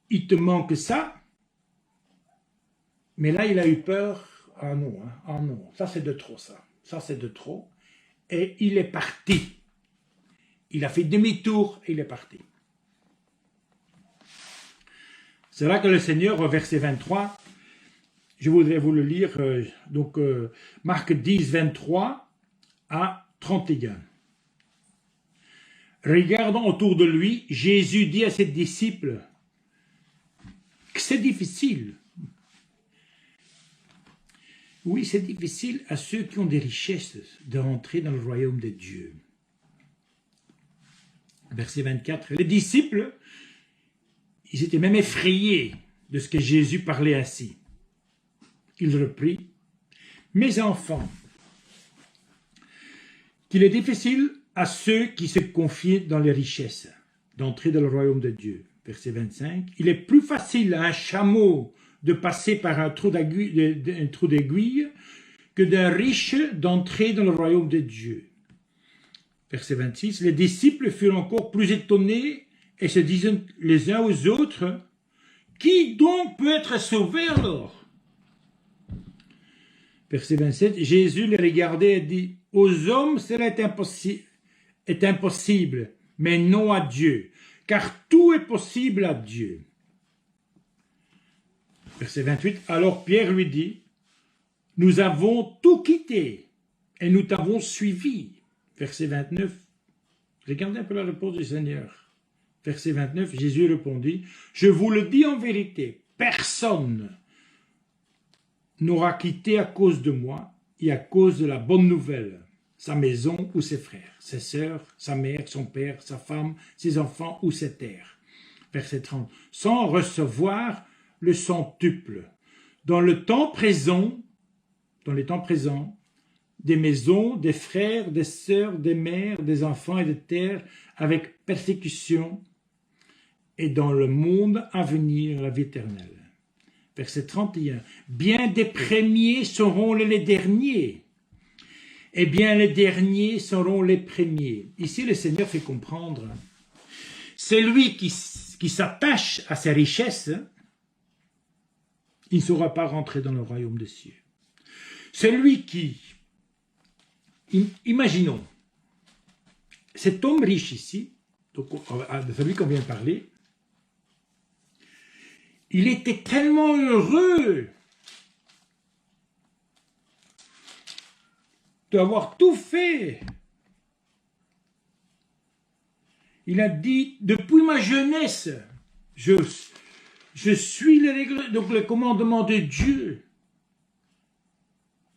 il te manque ça. Mais là, il a eu peur. Ah non, ça c'est de trop, ça c'est de trop. Et il est parti. Il a fait demi-tour et il est parti. C'est là que le Seigneur, au verset 23, je voudrais vous le lire, Marc 10, 23 à 31. Regardant autour de lui, Jésus dit à ses disciples que c'est difficile. Oui, c'est difficile à ceux qui ont des richesses de rentrer dans le royaume de Dieu. Verset 24. Les disciples Ils étaient même effrayés de ce que Jésus parlait ainsi. Il reprit, « Mes enfants, qu'il est difficile à ceux qui se confient dans les richesses d'entrer dans le royaume de Dieu. » Verset 25, « Il est plus facile à un chameau de passer par un trou d'aiguille que d'un riche d'entrer dans le royaume de Dieu. » Verset 26, « Les disciples furent encore plus étonnés et se disaient les uns aux autres, « Qui donc peut être sauvé alors ?» Verset 27, Jésus les regardait et dit, « Aux hommes cela est impossible, mais non à Dieu, car tout est possible à Dieu. » Verset 28, alors Pierre lui dit, « Nous avons tout quitté et nous t'avons suivi. » Verset 29, regardez un peu la réponse du Seigneur. Verset 29, Jésus répondit, « Je vous le dis en vérité, personne n'aura quitté à cause de moi et à cause de la bonne nouvelle, sa maison ou ses frères, ses sœurs, sa mère, son père, sa femme, ses enfants ou ses terres. » Verset 30, « Sans recevoir le centuple. Dans les temps présents, des maisons, des frères, des sœurs, des mères, des enfants et des terres, avec persécution, et dans le monde à venir, la vie éternelle. » Verset 31. « Bien des premiers seront les derniers, et bien les derniers seront les premiers. » Ici, le Seigneur fait comprendre, c'est lui qui s'attache à ses richesses, il ne saura pas rentrer dans le royaume des cieux. Celui qui, imaginons, cet homme riche ici, donc, de celui qu'on vient de parler, il était tellement heureux d'avoir tout fait. Il a dit, depuis ma jeunesse, je suis les règles, donc le commandement de Dieu.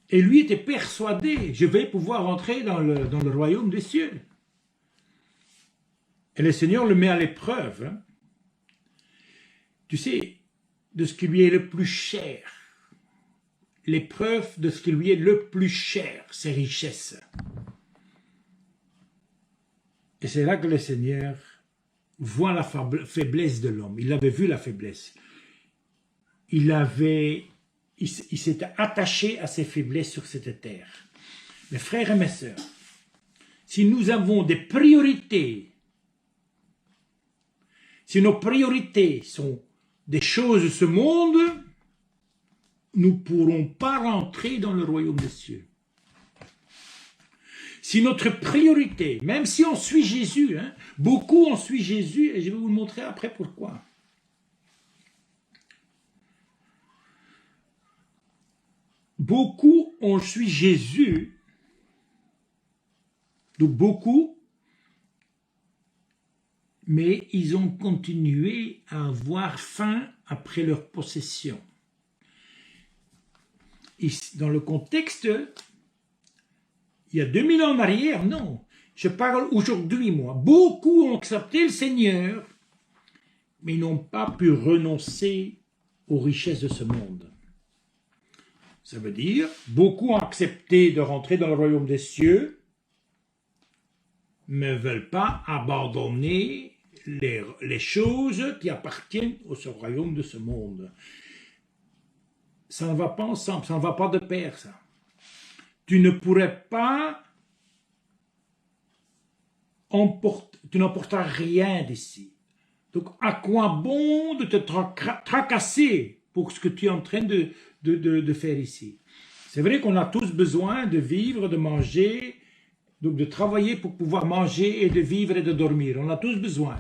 Et lui était persuadé, je vais pouvoir entrer dans le royaume des cieux. Et le Seigneur le met à l'épreuve. Hein. Tu sais, de ce qui lui est le plus cher. L'épreuve de ce qui lui est le plus cher, ses richesses. Et c'est là que le Seigneur voit la faiblesse de l'homme. Il avait vu la faiblesse. Il s'était attaché à ses faiblesses sur cette terre. Mes frères et mes sœurs, si nous avons des priorités, si nos priorités sont des choses de ce monde, nous ne pourrons pas rentrer dans le royaume des cieux. Si notre priorité, même si on suit Jésus, hein, beaucoup ont suivi Jésus, et je vais vous le montrer après pourquoi. Beaucoup ont suivi Jésus, donc beaucoup, mais ils ont continué à avoir faim après leur possession. Et dans le contexte, il y a 2000 ans en arrière, non. Je parle aujourd'hui, moi. Beaucoup ont accepté le Seigneur, mais ils n'ont pas pu renoncer aux richesses de ce monde. Ça veut dire, beaucoup ont accepté de rentrer dans le royaume des cieux, mais ne veulent pas abandonner les choses qui appartiennent au royaume de ce monde. Ça ne va pas ensemble, ça ne va pas de pair, ça. Tu ne pourrais pas tu n'emporteras rien d'ici. Donc, à quoi bon de te tracasser pour ce que tu es en train de faire ici? C'est vrai qu'on a tous besoin de vivre, de manger, donc de travailler pour pouvoir manger et de vivre et de dormir. On a tous besoin.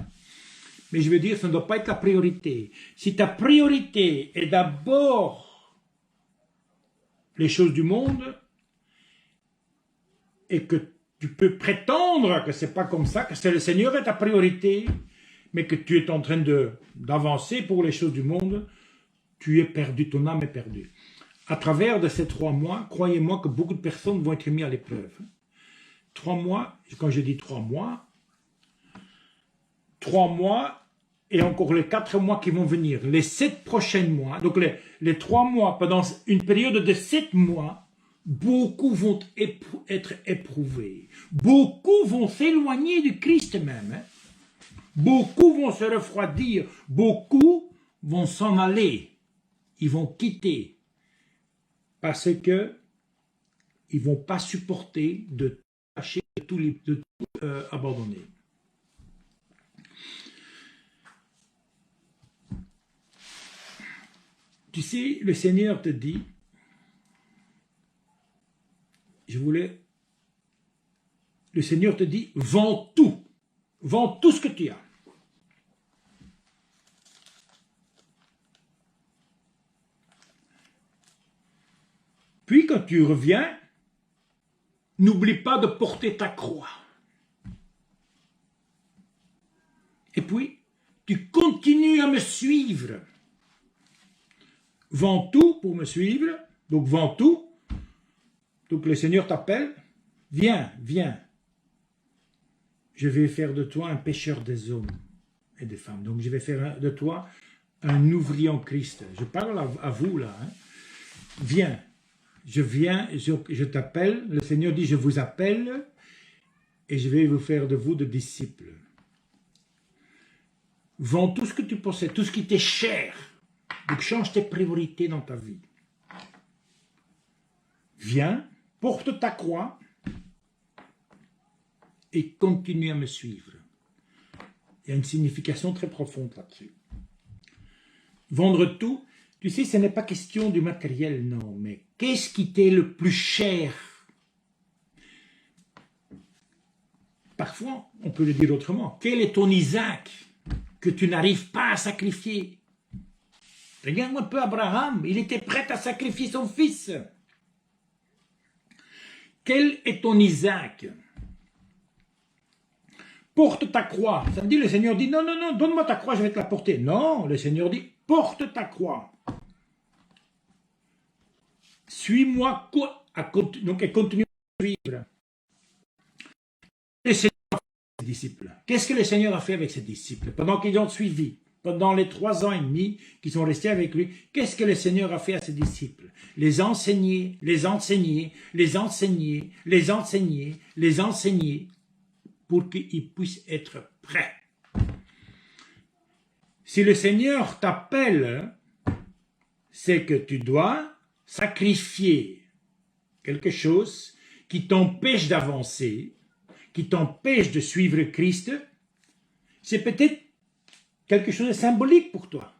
Mais je veux dire, ça ne doit pas être ta priorité. Si ta priorité est d'abord les choses du monde, et que tu peux prétendre que c'est pas comme ça, que c'est le Seigneur est ta priorité, mais que tu es en train d'avancer pour les choses du monde, tu es perdu, ton âme est perdue. À travers de ces 3 mois, croyez-moi que beaucoup de personnes vont être mises à l'épreuve. 3 mois, quand je dis 3 mois, et encore les 4 mois qui vont venir, les 7 prochains mois, donc les 3 mois, pendant une période de 7 mois, beaucoup vont être éprouvés. Beaucoup vont s'éloigner du Christ même. Hein. Beaucoup vont se refroidir. Beaucoup vont s'en aller. Ils vont quitter. Parce que ils ne vont pas supporter de tout lâcher, de tout abandonner. Tu sais, le Seigneur te dit, le Seigneur te dit, vends tout ce que tu as. Puis quand tu reviens, n'oublie pas de porter ta croix. Et puis, tu continues à me suivre. Vends tout pour me suivre, donc vends tout. Donc le Seigneur t'appelle, viens, viens. Je vais faire de toi un pécheur des hommes et des femmes. Donc je vais faire de toi un ouvrier en Christ. Je parle à vous là. Hein. Viens, je viens, je t'appelle. Le Seigneur dit, je vous appelle et je vais vous faire de vous de disciples. Vends tout ce que tu possèdes, tout ce qui t'est cher. Donc change tes priorités dans ta vie. Viens, porte ta croix et continue à me suivre. Il y a une signification très profonde là-dessus. Vendre tout, tu sais, ce n'est pas question du matériel, non, mais qu'est-ce qui t'est le plus cher? Parfois, on peut le dire autrement. Quel est ton Isaac que tu n'arrives pas à sacrifier? Regarde un peu Abraham, il était prêt à sacrifier son fils. Quel est ton Isaac? Porte ta croix. Ça veut dire, le Seigneur dit, non, non, non, donne-moi ta croix, je vais te la porter. Non, le Seigneur dit, porte ta croix. Suis-moi, donc elle continue à suivre. Le Seigneur a fait avec ses disciples. Qu'est-ce que le Seigneur a fait avec ses disciples pendant qu'ils ont suivi? Pendant les 3 ans et demi qui sont restés avec lui, qu'est-ce que le Seigneur a fait à ses disciples? Les enseigner, les enseigner, les enseigner, les enseigner, les enseigner, pour qu'ils puissent être prêts. Si le Seigneur t'appelle, c'est que tu dois sacrifier quelque chose qui t'empêche d'avancer, qui t'empêche de suivre Christ. C'est peut-être quelque chose de symbolique pour toi.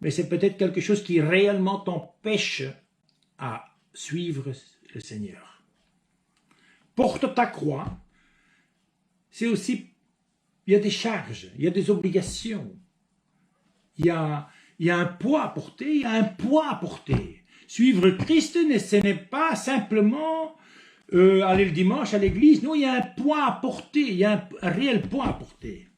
Mais c'est peut-être quelque chose qui réellement t'empêche à suivre le Seigneur. Porte ta croix. C'est aussi, il y a des charges, il y a des obligations. Il y a un poids à porter, il y a un poids à porter. Suivre Christ, ce n'est pas simplement aller le dimanche à l'église. Non, il y a un poids à porter, il y a un réel poids à porter.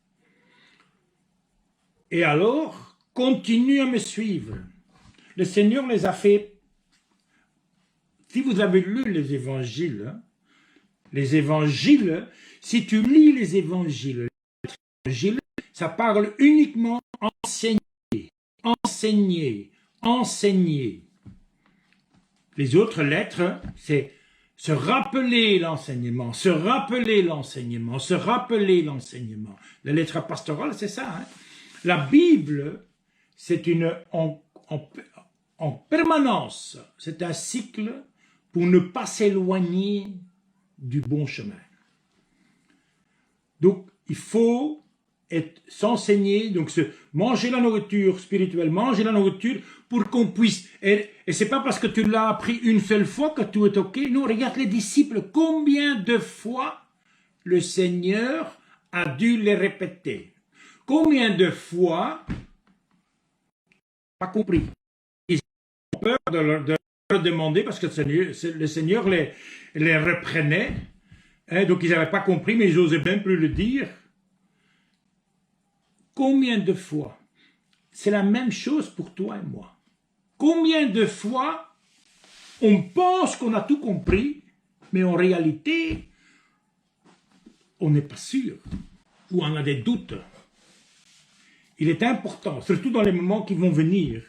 Et alors, continue à me suivre. Le Seigneur les a fait. Si vous avez lu les évangiles, si tu lis les évangiles, ça parle uniquement enseigner, enseigner, enseigner. Les autres lettres, c'est se rappeler l'enseignement, se rappeler l'enseignement, se rappeler l'enseignement. La lettre pastorale, c'est ça, hein? La Bible, c'est en permanence, c'est un cycle pour ne pas s'éloigner du bon chemin. Donc, il faut s'enseigner, donc manger la nourriture spirituelle, manger la nourriture pour qu'on puisse... Et ce n'est pas parce que tu l'as appris une seule fois que tout est OK. Non, regarde les disciples, combien de fois le Seigneur a dû les répéter. Combien de fois, pas compris, ils ont peur de leur demander parce que le Seigneur les reprenait, hein, donc ils n'avaient pas compris, mais ils n'osaient même plus le dire. Combien de fois, c'est la même chose pour toi et moi. Combien de fois on pense qu'on a tout compris, mais en réalité, on n'est pas sûr, ou on a des doutes. il est important, surtout dans les moments qui vont venir,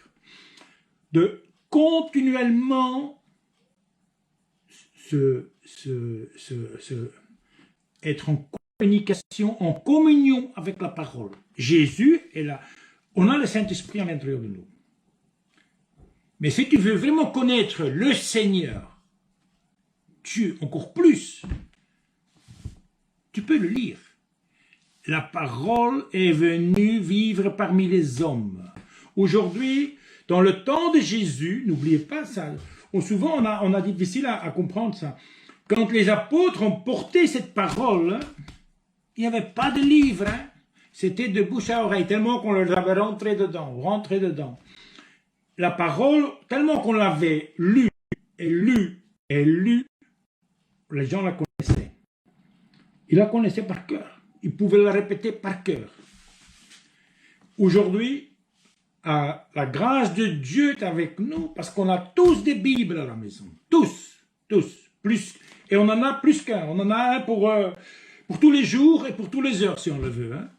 de continuellement être en communication, en communion avec la parole. Jésus est là. On a le Saint-Esprit à l'intérieur de nous. Mais si tu veux vraiment connaître le Seigneur, Dieu encore plus, tu peux le lire. La parole est venue vivre parmi les hommes. Aujourd'hui, dans le temps de Jésus, n'oubliez pas ça, souvent on a difficile à comprendre ça. Quand les apôtres ont porté cette parole, il n'y avait pas de livre, hein? C'était de bouche à oreille, tellement qu'on leur avait rentré dedans. La parole, tellement qu'on l'avait lue, et lue, et lue, les gens la connaissaient. Ils la connaissaient par cœur. Ils pouvaient la répéter par cœur. Aujourd'hui, la grâce de Dieu est avec nous, parce qu'on a tous des Bibles à la maison. Tous, plus. Et on en a plus qu'un. On en a un pour tous les jours et pour toutes les heures, si on le veut. Hein.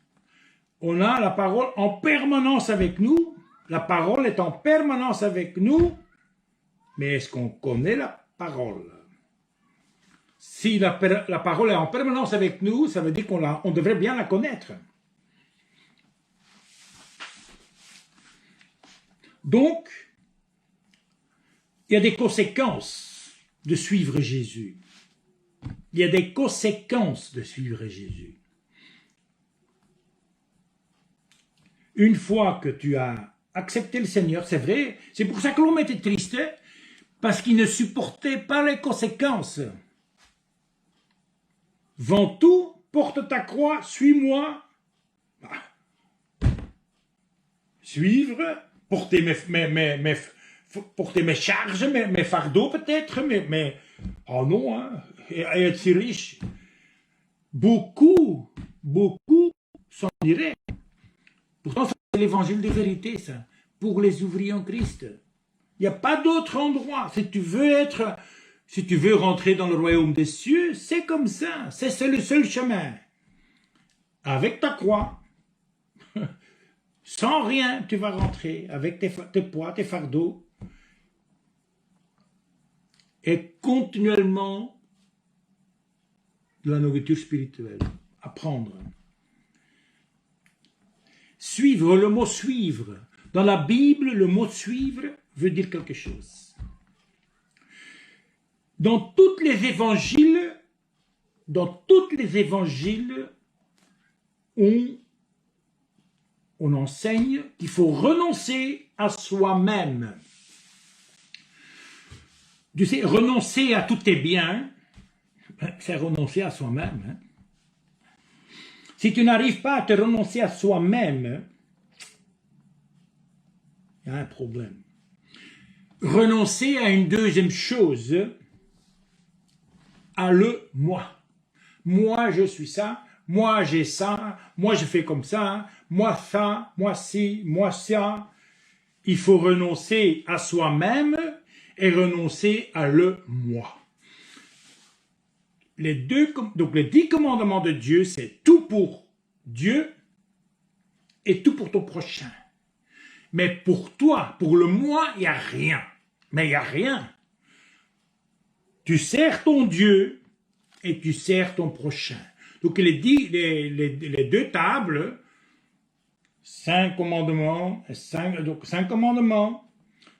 On a la parole en permanence avec nous. La parole est en permanence avec nous. Mais est-ce qu'on connaît la parole? Si la parole est en permanence avec nous, ça veut dire qu'on devrait bien la connaître. Donc, il y a des conséquences de suivre Jésus. Il y a des conséquences de suivre Jésus. Une fois que tu as accepté le Seigneur, c'est vrai, c'est pour ça que l'homme était triste, parce qu'il ne supportait pas les conséquences. Vends tout, porte ta croix, suis-moi. Suivre, porter mes charges, mes fardeaux peut-être, mais oh non, hein, et être si riche. Beaucoup s'en iraient. Pourtant, c'est l'évangile de vérité, ça, pour les ouvriers en Christ. Il n'y a pas d'autre endroit. Si tu veux rentrer dans le royaume des cieux, c'est comme ça. C'est le seul chemin. Avec ta croix, sans rien, tu vas rentrer avec tes poids, tes fardeaux. Et continuellement de la nourriture spirituelle. Apprendre. Suivre, le mot suivre. Dans la Bible, le mot suivre veut dire quelque chose. Dans tous les évangiles, on enseigne qu'il faut renoncer à soi-même. Tu sais, renoncer à tous tes biens, c'est renoncer à soi-même. Hein. Si tu n'arrives pas à te renoncer à soi-même, il y a un problème. Renoncer à une deuxième chose, à le moi. Moi, je suis ça, moi, j'ai ça, moi, je fais comme ça, moi, ça, moi, ci, moi, ça. Il faut renoncer à soi-même et renoncer à le moi. Donc les 10 commandements de Dieu, c'est tout pour Dieu et tout pour ton prochain. Mais pour toi, pour le moi, il n'y a rien. Mais il n'y a rien. Tu sers ton Dieu et tu sers ton prochain. Donc les 2 tables, 5 commandements, 5 commandements,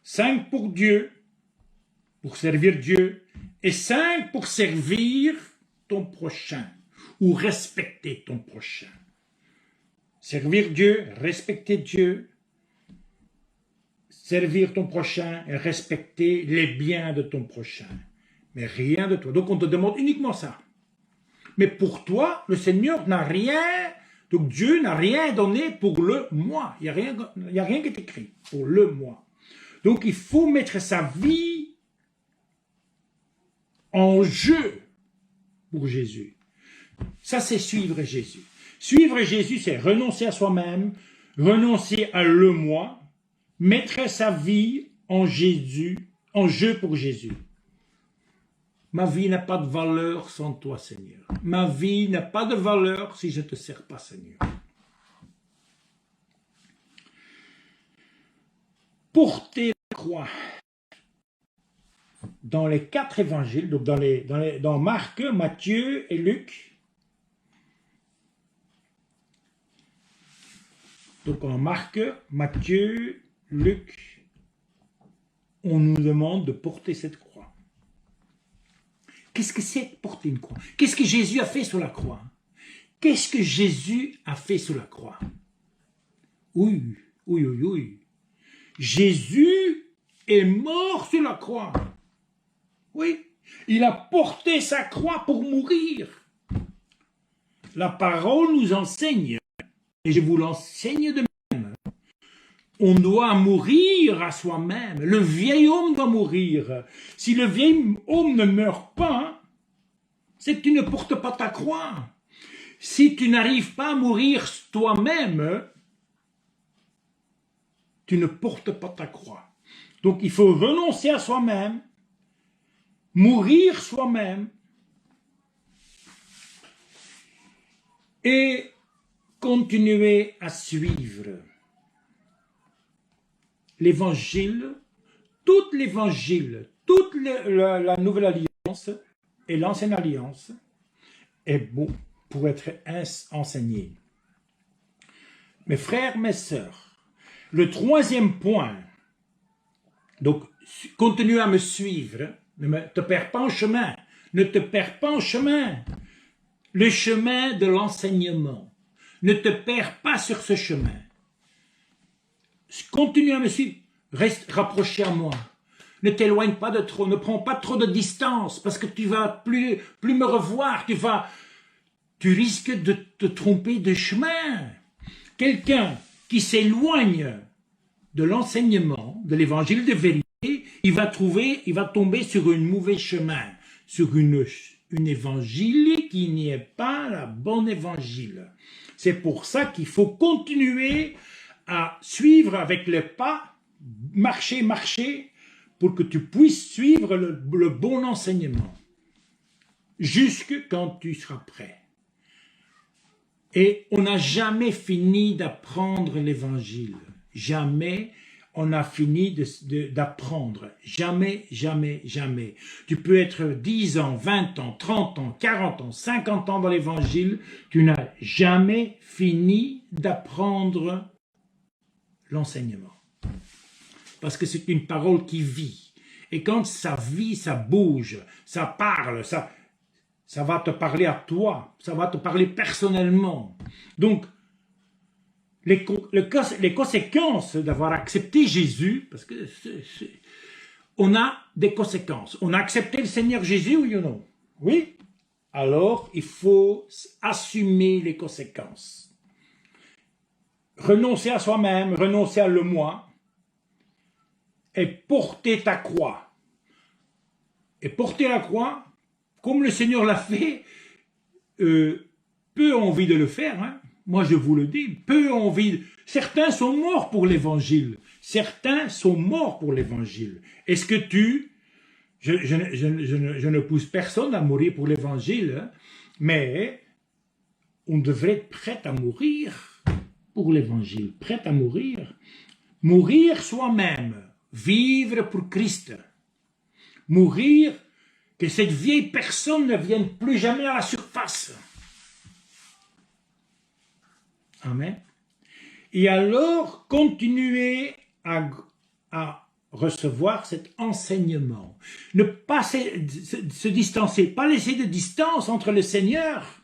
5 pour Dieu, pour servir Dieu, et 5 pour servir ton prochain, ou respecter ton prochain. Servir Dieu, respecter Dieu, servir ton prochain et respecter les biens de ton prochain. Mais rien de toi. Donc on te demande uniquement ça. Mais pour toi, le Seigneur n'a rien, donc Dieu n'a rien donné pour le moi. Il n'y a rien qui est écrit pour le moi. Donc il faut mettre sa vie en jeu pour Jésus. Ça, c'est suivre Jésus. Suivre Jésus, c'est renoncer à soi-même, renoncer à le moi, mettre sa vie en jeu pour Jésus. Ma vie n'a pas de valeur sans toi, Seigneur. Ma vie n'a pas de valeur si je ne te sers pas, Seigneur. porter la croix. Dans les 4 évangiles, donc dans Marc, Matthieu et Luc. Donc en Marc, Matthieu, Luc, on nous demande de porter cette croix. Qu'est-ce que c'est de porter une croix? Qu'est-ce que Jésus a fait sur la croix? Qu'est-ce que Jésus a fait sur la croix? Oui. Jésus est mort sur la croix. Oui, il a porté sa croix pour mourir. La parole nous enseigne, et je vous l'enseigne de même, on doit mourir à soi-même. Le vieil homme doit mourir. Si le vieil homme ne meurt pas, c'est que tu ne portes pas ta croix. Si tu n'arrives pas à mourir toi-même, tu ne portes pas ta croix. Donc il faut renoncer à soi-même, mourir soi-même et continuer à suivre l'évangile, toute la nouvelle alliance et l'ancienne alliance est bon pour être enseigné. Mes frères, mes sœurs, le 3e point, donc continue à me suivre. Ne te perds pas en chemin. Ne te perds pas en chemin. Le chemin de l'enseignement. Ne te perds pas sur ce chemin. Continue à me suivre. Reste rapproché à moi. Ne t'éloigne pas de trop. Ne prends pas trop de distance parce que tu vas plus me revoir. Tu risques de te tromper de chemin. Quelqu'un qui s'éloigne de l'enseignement, de l'évangile de vérité, il va tomber sur un mauvais chemin, sur une évangile qui n'est pas la bonne évangile. C'est pour ça qu'il faut continuer à suivre avec les pas, marcher, pour que tu puisses suivre le bon enseignement, jusque quand tu seras prêt. Et on n'a jamais fini d'apprendre l'évangile. Jamais on a fini d'apprendre. Jamais. Tu peux être 10 ans, 20 ans, 30 ans, 40 ans, 50 ans dans l'évangile, tu n'as jamais fini d'apprendre l'enseignement. Parce que c'est une parole qui vit. Et quand ça vit, ça bouge, ça parle, ça va te parler à toi, ça va te parler personnellement. Donc, les conséquences d'avoir accepté Jésus, parce que on a des conséquences. On a accepté le Seigneur Jésus, oui ou non? Oui. Alors, il faut assumer les conséquences. Renoncer à soi-même, renoncer à le moi, et porter ta croix. Et porter la croix, comme le Seigneur l'a fait, peu ont envie de le faire, hein. Moi, je vous le dis, peu ont envie. Certains sont morts pour l'évangile. Certains sont morts pour l'évangile. Est-ce que je ne pousse personne à mourir pour l'évangile, hein, mais on devrait être prêt à mourir pour l'évangile. Prêt à mourir. Mourir soi-même. Vivre pour Christ. Mourir, que cette vieille personne ne vienne plus jamais à la surface. Amen. Et alors, continuer à recevoir cet enseignement. Ne pas se distancer, pas laisser de distance entre le Seigneur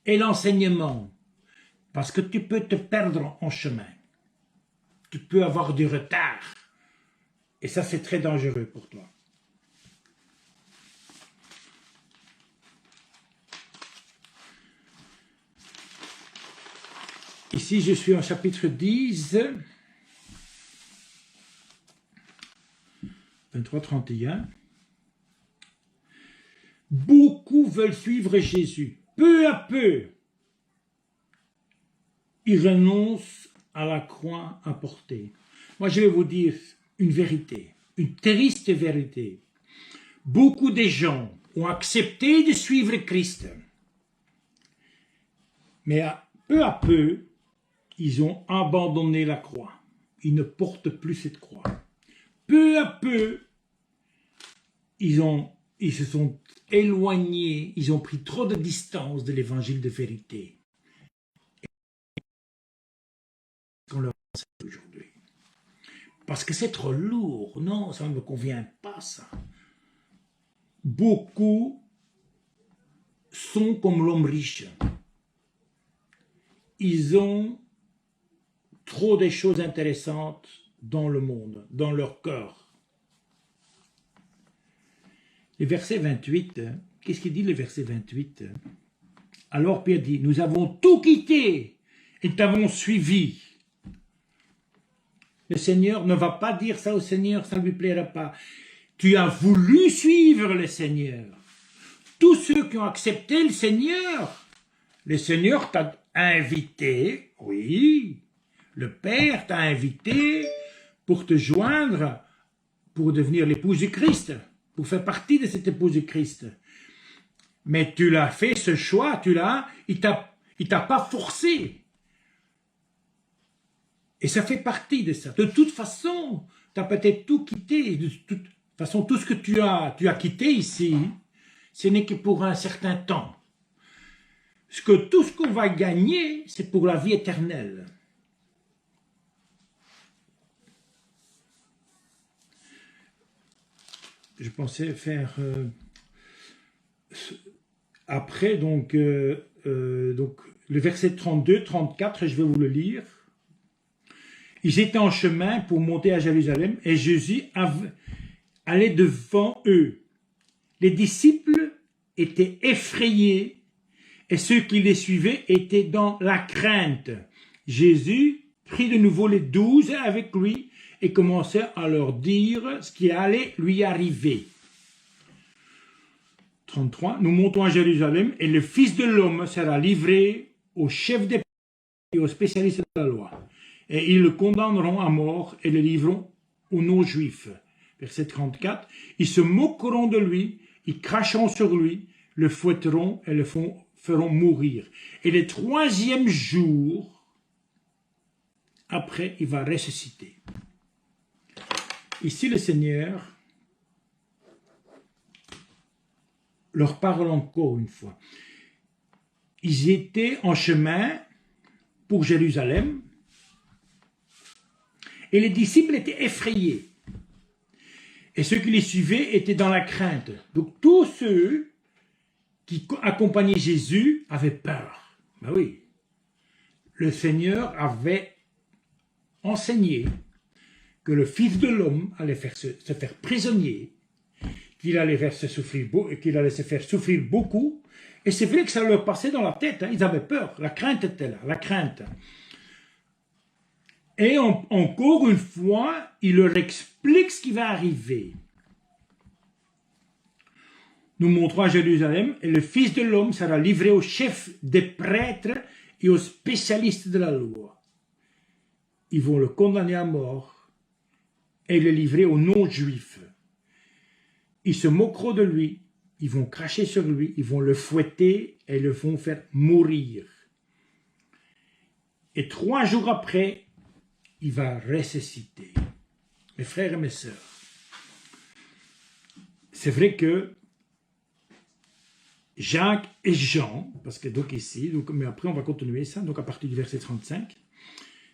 et l'enseignement. Parce que tu peux te perdre en chemin. Tu peux avoir du retard. Et ça, c'est très dangereux pour toi. Ici, je suis en chapitre 10, 23-31. Beaucoup veulent suivre Jésus. Peu à peu, ils renoncent à la croix à porter. Moi, je vais vous dire une vérité, une triste vérité. Beaucoup de gens ont accepté de suivre Christ. Mais peu à peu, ils ont abandonné la croix. ils ne portent plus cette croix. Peu à peu, ils se sont éloignés, ils ont pris trop de distance de l'évangile de vérité. Qu'on leur enseigne aujourd'hui. Parce que c'est trop lourd. Non, ça ne me convient pas, ça. Beaucoup sont comme l'homme riche. Ils ont trop de choses intéressantes dans le monde, dans leur cœur. Le verset 28, qu'est-ce qu'il dit le verset 28? Alors Pierre dit, nous avons tout quitté et t'avons suivi. Le Seigneur ne va pas dire ça au Seigneur, ça ne lui plaira pas. Tu as voulu suivre le Seigneur. Tous ceux qui ont accepté le Seigneur t'a invité, oui, le Père t'a invité pour te joindre, pour devenir l'épouse du Christ, pour faire partie de cette épouse du Christ. Mais tu l'as fait, ce choix, il t'a pas forcé. Et ça fait partie de ça. De toute façon, tu as peut-être tout quitté. De toute façon, tout ce que tu as quitté ici, ce n'est que pour un certain temps. Tout ce qu'on va gagner, c'est pour la vie éternelle. Je pensais faire après, donc le verset 32, 34, je vais vous le lire. Ils étaient en chemin pour monter à Jérusalem et Jésus allait devant eux. Les disciples étaient effrayés et ceux qui les suivaient étaient dans la crainte. Jésus prit de nouveau les 12 avec lui et commençait à leur dire ce qui allait lui arriver. 33. Nous montons à Jérusalem et le Fils de l'homme sera livré aux chefs des prêtres et aux spécialistes de la loi. Et ils le condamneront à mort et le livreront aux non-juifs. Verset 34. Ils se moqueront de lui, ils cracheront sur lui, le fouetteront et le feront mourir. Et le 3e jour, après, il va ressusciter. Ici, le Seigneur leur parle encore une fois. Ils étaient en chemin pour Jérusalem et les disciples étaient effrayés. Et ceux qui les suivaient étaient dans la crainte. Donc tous ceux qui accompagnaient Jésus avaient peur. Ben oui, le Seigneur avait enseigné que le Fils de l'homme allait se faire prisonnier, qu'il allait se faire souffrir beaucoup. Et c'est vrai que ça leur passait dans la tête, hein, ils avaient peur, la crainte était là, la crainte. Et encore une fois, il leur explique ce qui va arriver. Nous montrons à Jérusalem, et le Fils de l'homme sera livré aux chefs des prêtres et aux spécialistes de la loi. Ils vont le condamner à mort et le livrer aux non-juifs. Ils se moqueront de lui, ils vont cracher sur lui, ils vont le fouetter et le vont faire mourir. Et 3 jours après, il va ressusciter. Mes frères et mes sœurs, c'est vrai que Jacques et Jean, parce que donc ici, mais après on va continuer ça, donc à partir du verset 35,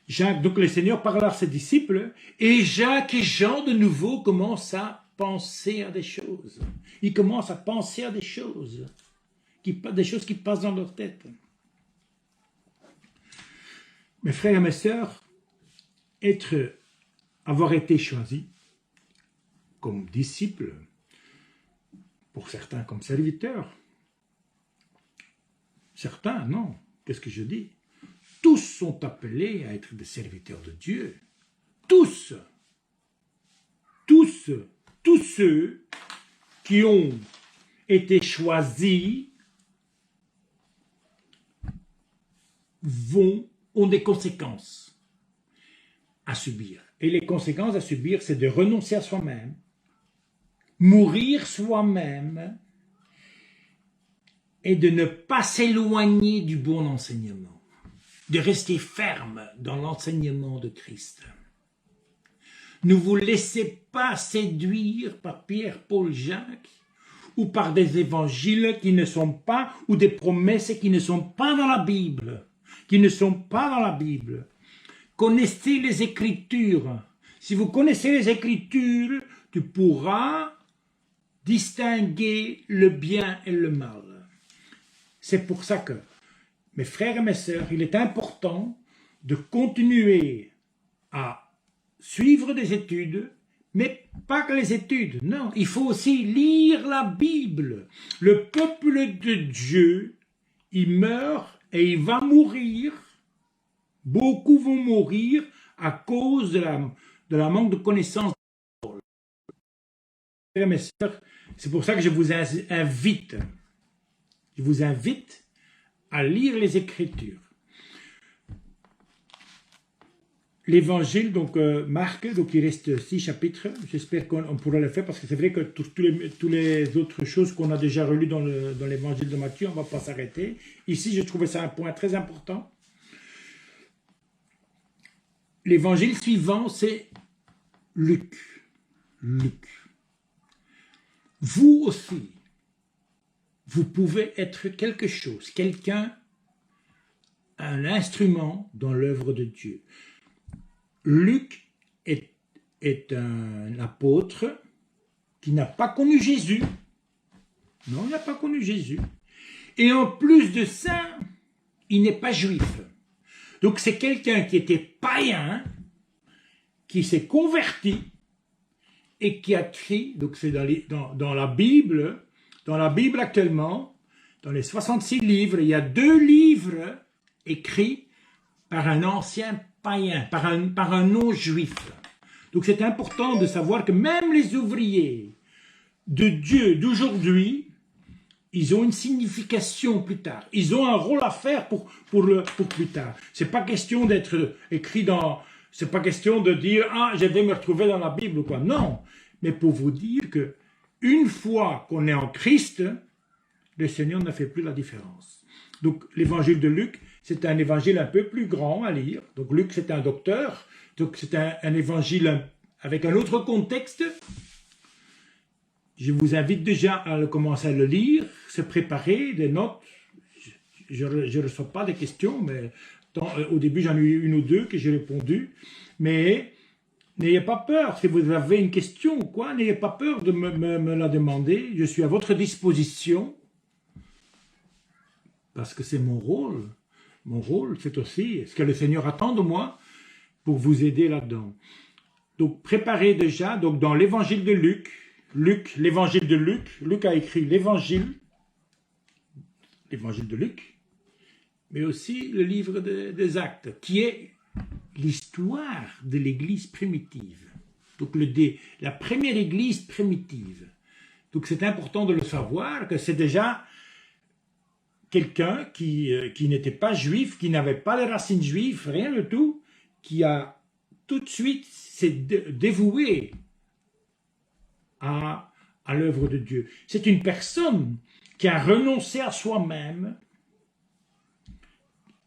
Jacques, donc le Seigneur parle à ses disciples, et Jacques et Jean de nouveau commencent à penser à des choses. Ils commencent à penser à des choses qui passent dans leur tête. Mes frères et mes sœurs, avoir été choisi comme disciple, pour certains comme serviteurs, certains non. Qu'est-ce que je dis? Tous sont appelés à être des serviteurs de Dieu. Tous. Tous ceux qui ont été choisis ont des conséquences à subir. Et les conséquences à subir, c'est de renoncer à soi-même, mourir soi-même et de ne pas s'éloigner du bon enseignement, de rester ferme dans l'enseignement de Christ. Ne vous laissez pas séduire par Pierre, Paul, Jacques, ou par des évangiles qui ne sont pas, ou des promesses qui ne sont pas dans la Bible. Qui ne sont pas dans la Bible. Connaissez les Écritures. Si vous connaissez les Écritures, tu pourras distinguer le bien et le mal. C'est pour ça que, mes frères et mes sœurs, il est important de continuer à suivre des études, mais pas que les études, non, il faut aussi lire la Bible. Le peuple de Dieu, il meurt et il va mourir. Beaucoup vont mourir à cause de la manque de connaissance. Mes sœurs, c'est pour ça que je vous invite à lire les Écritures. L'évangile, donc Marc, donc il reste 6 chapitres. J'espère qu'on pourra le faire parce que c'est vrai que toutes les autres choses qu'on a déjà relues dans l'évangile de Matthieu, on ne va pas s'arrêter. Ici, je trouvais ça un point très important. L'évangile suivant, c'est Luc. Vous aussi, vous pouvez être quelque chose, quelqu'un, un instrument dans l'œuvre de Dieu. Luc est un apôtre qui n'a pas connu Jésus. Non, il n'a pas connu Jésus. Et en plus de ça, il n'est pas juif. Donc c'est quelqu'un qui était païen, qui s'est converti et qui a écrit, donc c'est dans la Bible actuellement, dans les 66 livres, il y a 2 livres écrits par un ancien païen, par un non-juif. Donc c'est important de savoir que même les ouvriers de Dieu d'aujourd'hui, ils ont une signification plus tard. Ils ont un rôle à faire pour plus tard. C'est pas question d'être écrit dans... C'est pas question de dire « Ah, je vais me retrouver dans la Bible » ou quoi. Non, mais pour vous dire que une fois qu'on est en Christ, le Seigneur ne fait plus la différence. Donc l'évangile de Luc, c'est un évangile un peu plus grand à lire. Donc Luc, c'est un docteur. Donc c'est un évangile avec un autre contexte. Je vous invite déjà à commencer à le lire, se préparer, des notes. Je ne reçois pas des questions, mais au début, j'en ai eu 1 ou 2 que j'ai répondu. Mais n'ayez pas peur, si vous avez une question ou quoi, n'ayez pas peur de me la demander. Je suis à votre disposition, parce que c'est mon rôle. Mon rôle, c'est aussi ce que le Seigneur attend de moi pour vous aider là-dedans. Donc, préparez déjà, donc dans l'évangile de Luc, l'évangile de Luc, Luc a écrit l'évangile de Luc, mais aussi le livre des Actes, qui est l'histoire de l'Église primitive. Donc la première Église primitive. Donc c'est important de le savoir, que c'est déjà quelqu'un qui n'était pas juif, qui n'avait pas les racines juives, rien du tout, qui a tout de suite s'est dévoué à l'œuvre de Dieu. C'est une personne qui a renoncé à soi-même,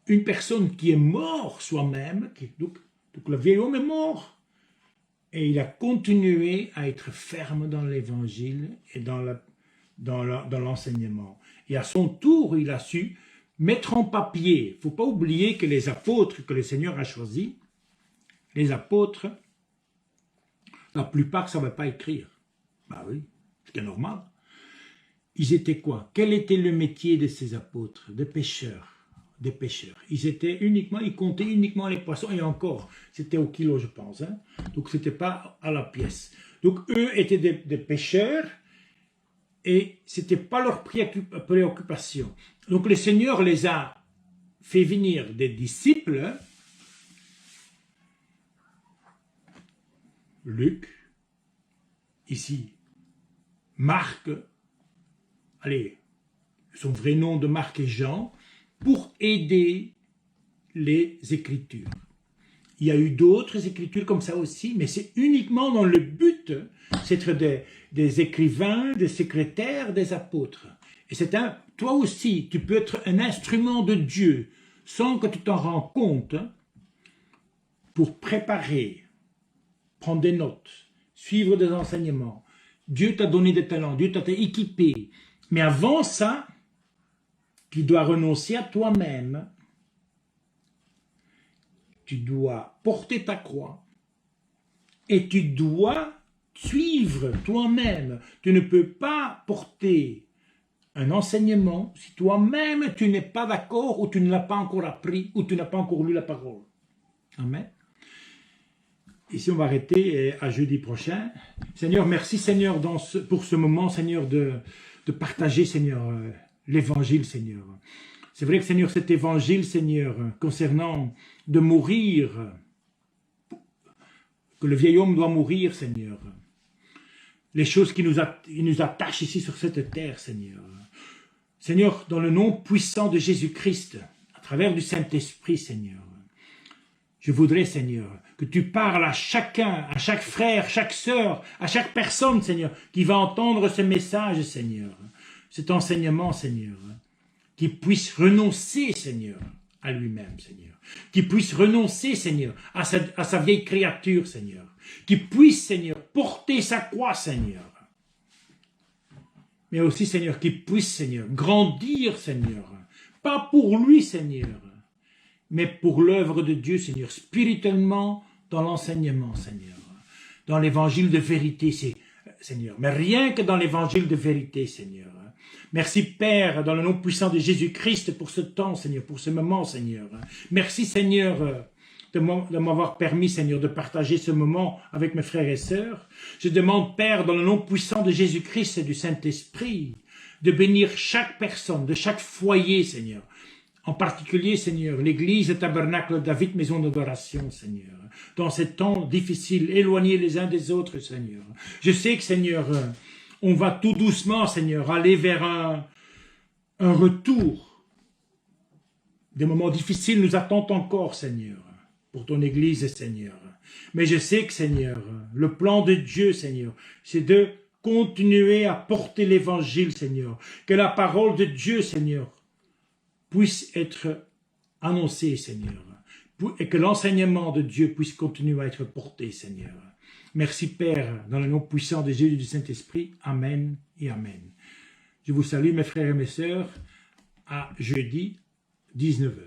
une personne qui est mort soi-même, donc le vieil homme est mort, et il a continué à être ferme dans l'évangile et dans l'enseignement. Et à son tour, il a su mettre en papier. Il ne faut pas oublier que les apôtres que le Seigneur a choisis, les apôtres, la plupart ne savaient pas écrire. Ben oui, c'était normal. Ils étaient quoi? Quel était le métier de ces apôtres? Des pêcheurs. Ils comptaient uniquement les poissons, et encore, c'était au kilo, je pense. Hein? Donc, ce n'était pas à la pièce. Donc, eux étaient des pêcheurs, et ce n'était pas leur préoccupation. Donc, le Seigneur les a fait venir des disciples, Luc, ici, Marc, allez, son vrai nom de Marc est Jean, pour aider les Écritures. Il y a eu d'autres Écritures comme ça aussi, mais c'est uniquement dans le but, c'est d'être des écrivains, des secrétaires, des apôtres. Et toi aussi, tu peux être un instrument de Dieu, sans que tu t'en rends compte, pour préparer prendre des notes, suivre des enseignements. Dieu t'a donné des talents, Dieu t'a équipé. Mais avant ça, tu dois renoncer à toi-même. Tu dois porter ta croix. Et tu dois suivre toi-même. Tu ne peux pas porter un enseignement si toi-même tu n'es pas d'accord ou tu ne l'as pas encore appris ou tu n'as pas encore lu la parole. Amen. Ici, on va arrêter à jeudi prochain. Seigneur, merci Seigneur pour ce moment, Seigneur, de partager, Seigneur, l'évangile, Seigneur. C'est vrai que, Seigneur, cet évangile, Seigneur, concernant de mourir, que le vieil homme doit mourir, Seigneur. Les choses qui nous attachent ici sur cette terre, Seigneur. Seigneur, dans le nom puissant de Jésus-Christ, à travers du Saint-Esprit, Seigneur, je voudrais, Seigneur, que tu parles à chacun, à chaque frère, chaque sœur, à chaque personne, Seigneur, qui va entendre ce message, Seigneur, cet enseignement, Seigneur, qui puisse renoncer, Seigneur, à lui-même, Seigneur, qui puisse renoncer, Seigneur, à sa vieille créature, Seigneur, qui puisse, Seigneur, porter sa croix, Seigneur, mais aussi, Seigneur, qui puisse, Seigneur, grandir, Seigneur, pas pour lui, Seigneur, mais pour l'œuvre de Dieu, Seigneur, spirituellement, dans l'enseignement, Seigneur, dans l'évangile de vérité, Seigneur, mais rien que dans l'évangile de vérité, Seigneur. Merci, Père, dans le nom puissant de Jésus-Christ, pour ce temps, Seigneur, pour ce moment, Seigneur. Merci, Seigneur, de m'avoir permis, Seigneur, de partager ce moment avec mes frères et sœurs. Je demande, Père, dans le nom puissant de Jésus-Christ et du Saint-Esprit, de bénir chaque personne, de chaque foyer, Seigneur. En particulier, Seigneur, l'Église, le tabernacle David, maison d'adoration, Seigneur. Dans ces temps difficiles, éloignés les uns des autres, Seigneur. Je sais que, Seigneur, on va tout doucement, Seigneur, aller vers un retour. Des moments difficiles nous attendent encore, Seigneur, pour ton Église, Seigneur. Mais je sais que, Seigneur, le plan de Dieu, Seigneur, c'est de continuer à porter l'Évangile, Seigneur. Que la parole de Dieu, Seigneur, puisse être annoncé, Seigneur, et que l'enseignement de Dieu puisse continuer à être porté, Seigneur. Merci, Père, dans le nom puissant de Jésus et du Saint-Esprit. Amen et Amen. Je vous salue, mes frères et mes sœurs, à jeudi, 19h.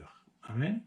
Amen.